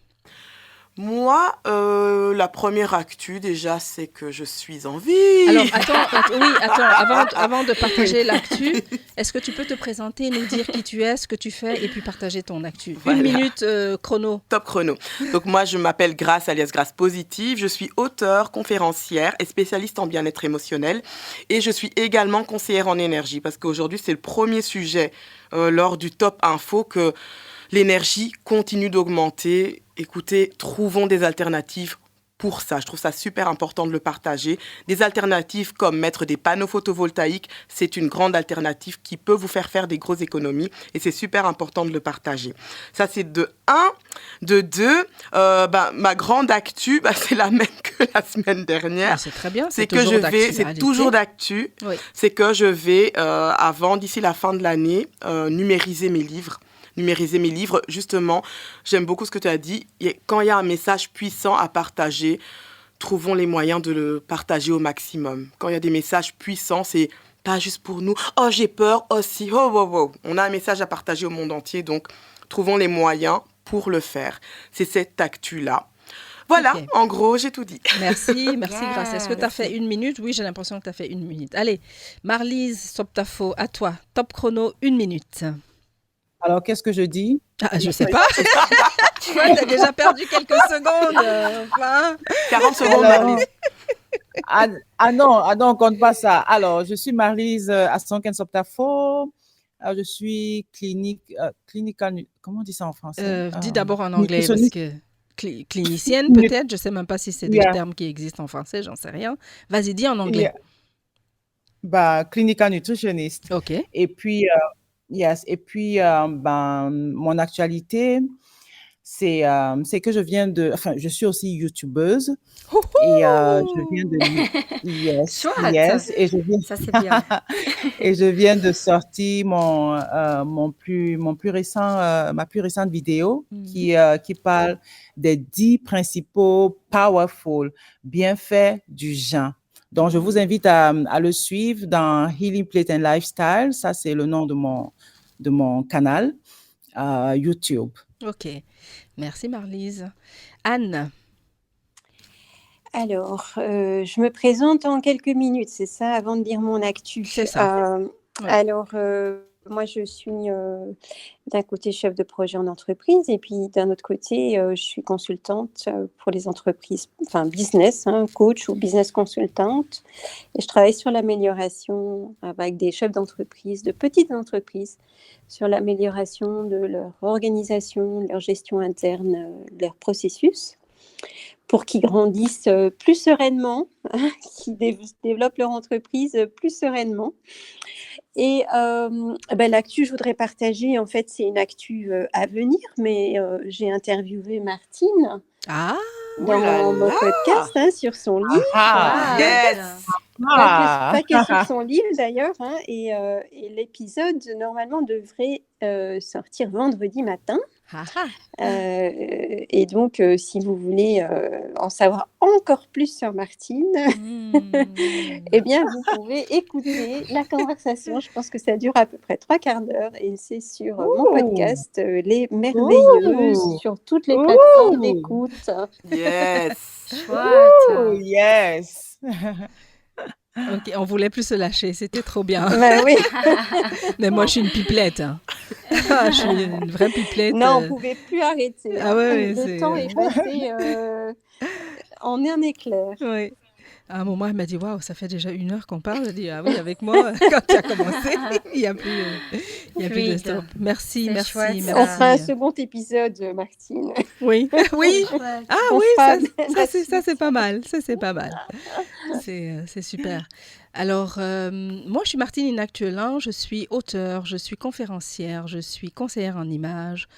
Moi, la première actu, déjà, c'est que je suis en vie. Alors, avant de partager l'actu, est-ce que tu peux te présenter, nous dire qui tu es, ce que tu fais, et puis partager ton actu? Voilà. 1 minute chrono. Top chrono. Donc, moi, je m'appelle Grace, alias Grace Positive. Je suis auteure, conférencière et spécialiste en bien-être émotionnel. Et je suis également conseillère en énergie, parce qu'aujourd'hui, c'est le premier sujet lors du Top Info que l'énergie continue d'augmenter. Écoutez, trouvons des alternatives pour ça. Je trouve ça super important de le partager. Des alternatives comme mettre des panneaux photovoltaïques, c'est une grande alternative qui peut vous faire des grosses économies et c'est super important de le partager. Ça, c'est de 1. De 2, ma grande actu, c'est la même que la semaine dernière. C'est très bien, c'est toujours d'actu. Oui. C'est que je vais, d'ici la fin de l'année, numériser mes livres, justement, j'aime beaucoup ce que tu as dit. Quand il y a un message puissant à partager, trouvons les moyens de le partager au maximum. Quand il y a des messages puissants, c'est pas juste pour nous. Oh, j'ai peur, oh si, oh. On a un message à partager au monde entier, donc trouvons les moyens pour le faire. C'est cette actu-là. Voilà, En gros, j'ai tout dit. Merci Grace. Est-ce que tu as fait 1 minute? Oui, j'ai l'impression que tu as fait 1 minute. Allez, Marlise Soptafo, à toi. Top chrono, 1 minute. Alors, qu'est-ce que je dis? Je sais pas. Tu vois, t'as déjà perdu quelques secondes. 40 secondes, Marlise. Non, on compte pas ça. Alors, je suis Marlise Astonken Soptafo. Je suis clinical... Comment on dit ça en français? Dis d'abord en anglais, parce que clinicienne, peut-être. Je sais même pas si c'est des termes qui existent en français, j'en sais rien. Vas-y, dis en anglais. Clinical nutritionist. OK. Et puis... mon actualité, c'est que je suis aussi youtubeuse. Et je viens de... Ça, c'est bien. Et je viens de sortir ma plus récente vidéo qui parle des 10 principaux powerful bienfaits du jeûne. Donc, je vous invite à le suivre dans Healing Plate and Lifestyle. Ça, c'est le nom de mon canal YouTube. Ok. Merci, Marlise. Anne. Alors, je me présente en quelques minutes, c'est ça, avant de dire mon actu. C'est ça. Ouais. Alors, moi, je suis d'un côté chef de projet en entreprise et puis d'un autre côté, je suis consultante pour les entreprises, enfin business, coach ou business consultante. Et je travaille sur l'amélioration avec des chefs d'entreprise, de petites entreprises, sur l'amélioration de leur organisation, de leur gestion interne, de leur processus, pour qu'ils grandissent plus sereinement, qu'ils développent leur entreprise plus sereinement. Et l'actu, je voudrais partager, en fait, c'est une actu à venir, mais j'ai interviewé Martine dans mon podcast sur son livre. Yes. Pas que sur son livre d'ailleurs, et l'épisode normalement devrait sortir vendredi matin. Et donc, si vous voulez en savoir encore plus sur Martine, eh bien, vous pouvez écouter la conversation. Je pense que ça dure à peu près 3/4 d'heure et c'est sur mon podcast Les Merveilleuses, sur toutes les plateformes d'écoute. Yes. Chouette. Yes. Ok, on voulait plus se lâcher, c'était trop bien. Oui. Mais moi, je suis une pipelette. Je suis une vraie pipelette. Non, on ne pouvait plus arrêter. Le temps est passé en un éclair. Oui. À un moment, elle m'a dit « Waouh, ça fait déjà 1 heure qu'on parle. » J'ai dit « Ah oui, avec moi, quand tu as commencé, il n'y a plus de stop. » Merci. On fera un second épisode, Martine. Oui. Ça c'est pas mal. C'est super. Alors, moi, je suis Martine Inactuelin. Je suis auteure, je suis conférencière, je suis conseillère en images.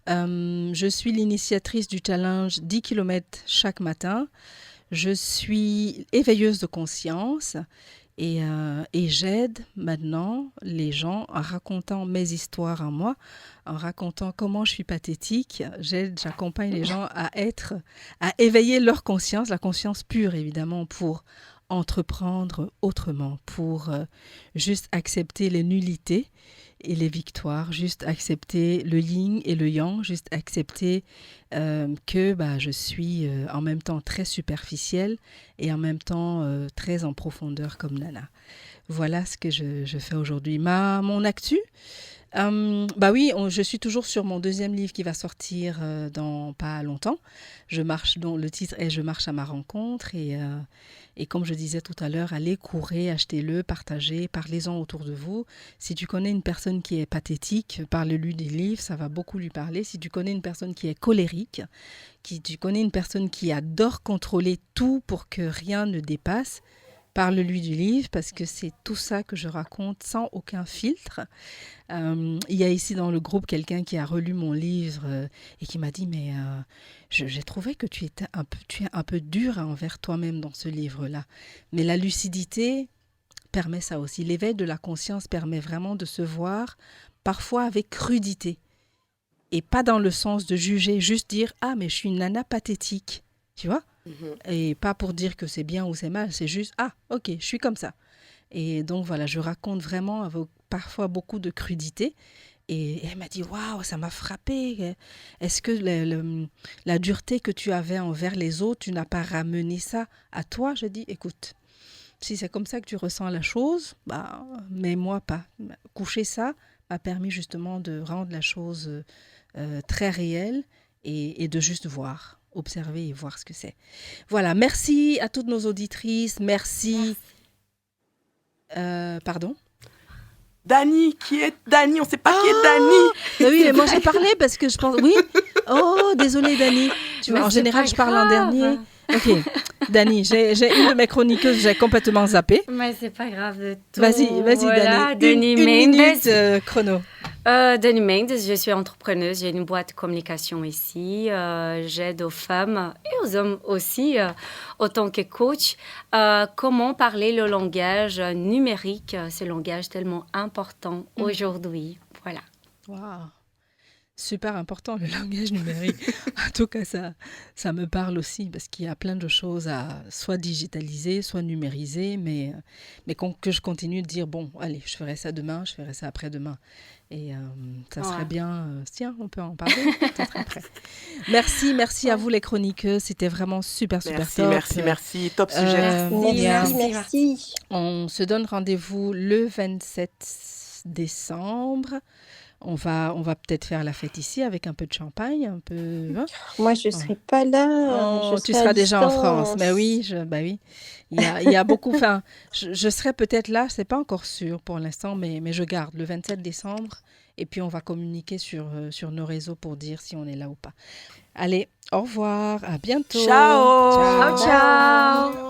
Je suis l'initiatrice du challenge 10 km chaque matin. Je suis éveilleuse de conscience et j'aide maintenant les gens en racontant mes histoires en moi, en racontant comment je suis pathétique. J'accompagne les gens à éveiller leur conscience, la conscience pure évidemment, pour entreprendre autrement, pour juste accepter les nullités et les victoires, juste accepter le yin et le yang, juste accepter que je suis en même temps très superficielle et en même temps très en profondeur comme Nana. Voilà ce que je fais aujourd'hui. Mon actu, je suis toujours sur mon 2e livre qui va sortir dans pas longtemps. Dont le titre est « Je marche à ma rencontre » et comme je disais tout à l'heure, allez, courez, achetez-le, partagez, parlez-en autour de vous. Si tu connais une personne qui est pathétique, parle-lui des livres, ça va beaucoup lui parler. Si tu connais une personne qui est colérique, tu connais une personne qui adore contrôler tout pour que rien ne dépasse, parle-lui du livre parce que c'est tout ça que je raconte sans aucun filtre. Il y a ici dans le groupe quelqu'un qui a relu mon livre et qui m'a dit « Mais j'ai trouvé que tu es un peu dur envers toi-même dans ce livre-là. » Mais la lucidité permet ça aussi. L'éveil de la conscience permet vraiment de se voir parfois avec crudité et pas dans le sens de juger, juste dire « Ah, mais je suis une nana pathétique. » Tu vois ? Et pas pour dire que c'est bien ou c'est mal, c'est juste « Ah, ok, je suis comme ça. » Et donc voilà, je raconte vraiment avec parfois beaucoup de crudité. Et elle m'a dit « Waouh, ça m'a frappée. Est-ce que la dureté que tu avais envers les autres, tu n'as pas ramené ça à toi ?» Je dis « Écoute, si c'est comme ça que tu ressens la chose, mais moi pas. Coucher ça m'a permis justement de rendre la chose très réelle et de juste voir. Observer et voir ce que c'est. Voilà, merci à toutes nos auditrices, merci. Pardon ? Dani, qui est Dani ? On ne sait pas qui est Dani. Oui, mais moi j'ai parlé parce que je pense... Oui. Oh, désolée Dani. Tu vois, en général, je parle en dernier. Ok, Dani, j'ai une de mes chroniqueuses, j'ai complètement zappé. Mais c'est pas grave de tout. Vas-y, voilà, Dani. Une minute chrono. Dani Mendes, je suis entrepreneuse, j'ai une boîte de communication ici. J'aide aux femmes et aux hommes aussi, autant que coach, comment parler le langage numérique, ce langage tellement important aujourd'hui. Voilà. Wow. super important, le langage numérique. En tout cas, ça me parle aussi parce qu'il y a plein de choses à soit digitaliser, soit numériser, mais que je continue de dire, bon, allez, je ferai ça demain, je ferai ça après-demain. Et ça serait bien... tiens, on peut en parler peut-être après. Merci à vous les chroniqueuses. C'était vraiment super top. Merci. Top sujet. Merci. On se donne rendez-vous le 27 décembre. On va peut-être faire la fête ici avec un peu de champagne, un peu. Hein? Moi, je ne serai pas là. Tu seras déjà en France. Mais oui, il y a beaucoup. Enfin, je serai peut-être là. C'est pas encore sûr pour l'instant, mais je garde le 27 décembre. Et puis on va communiquer sur nos réseaux pour dire si on est là ou pas. Allez, au revoir, à bientôt. Ciao. Ciao.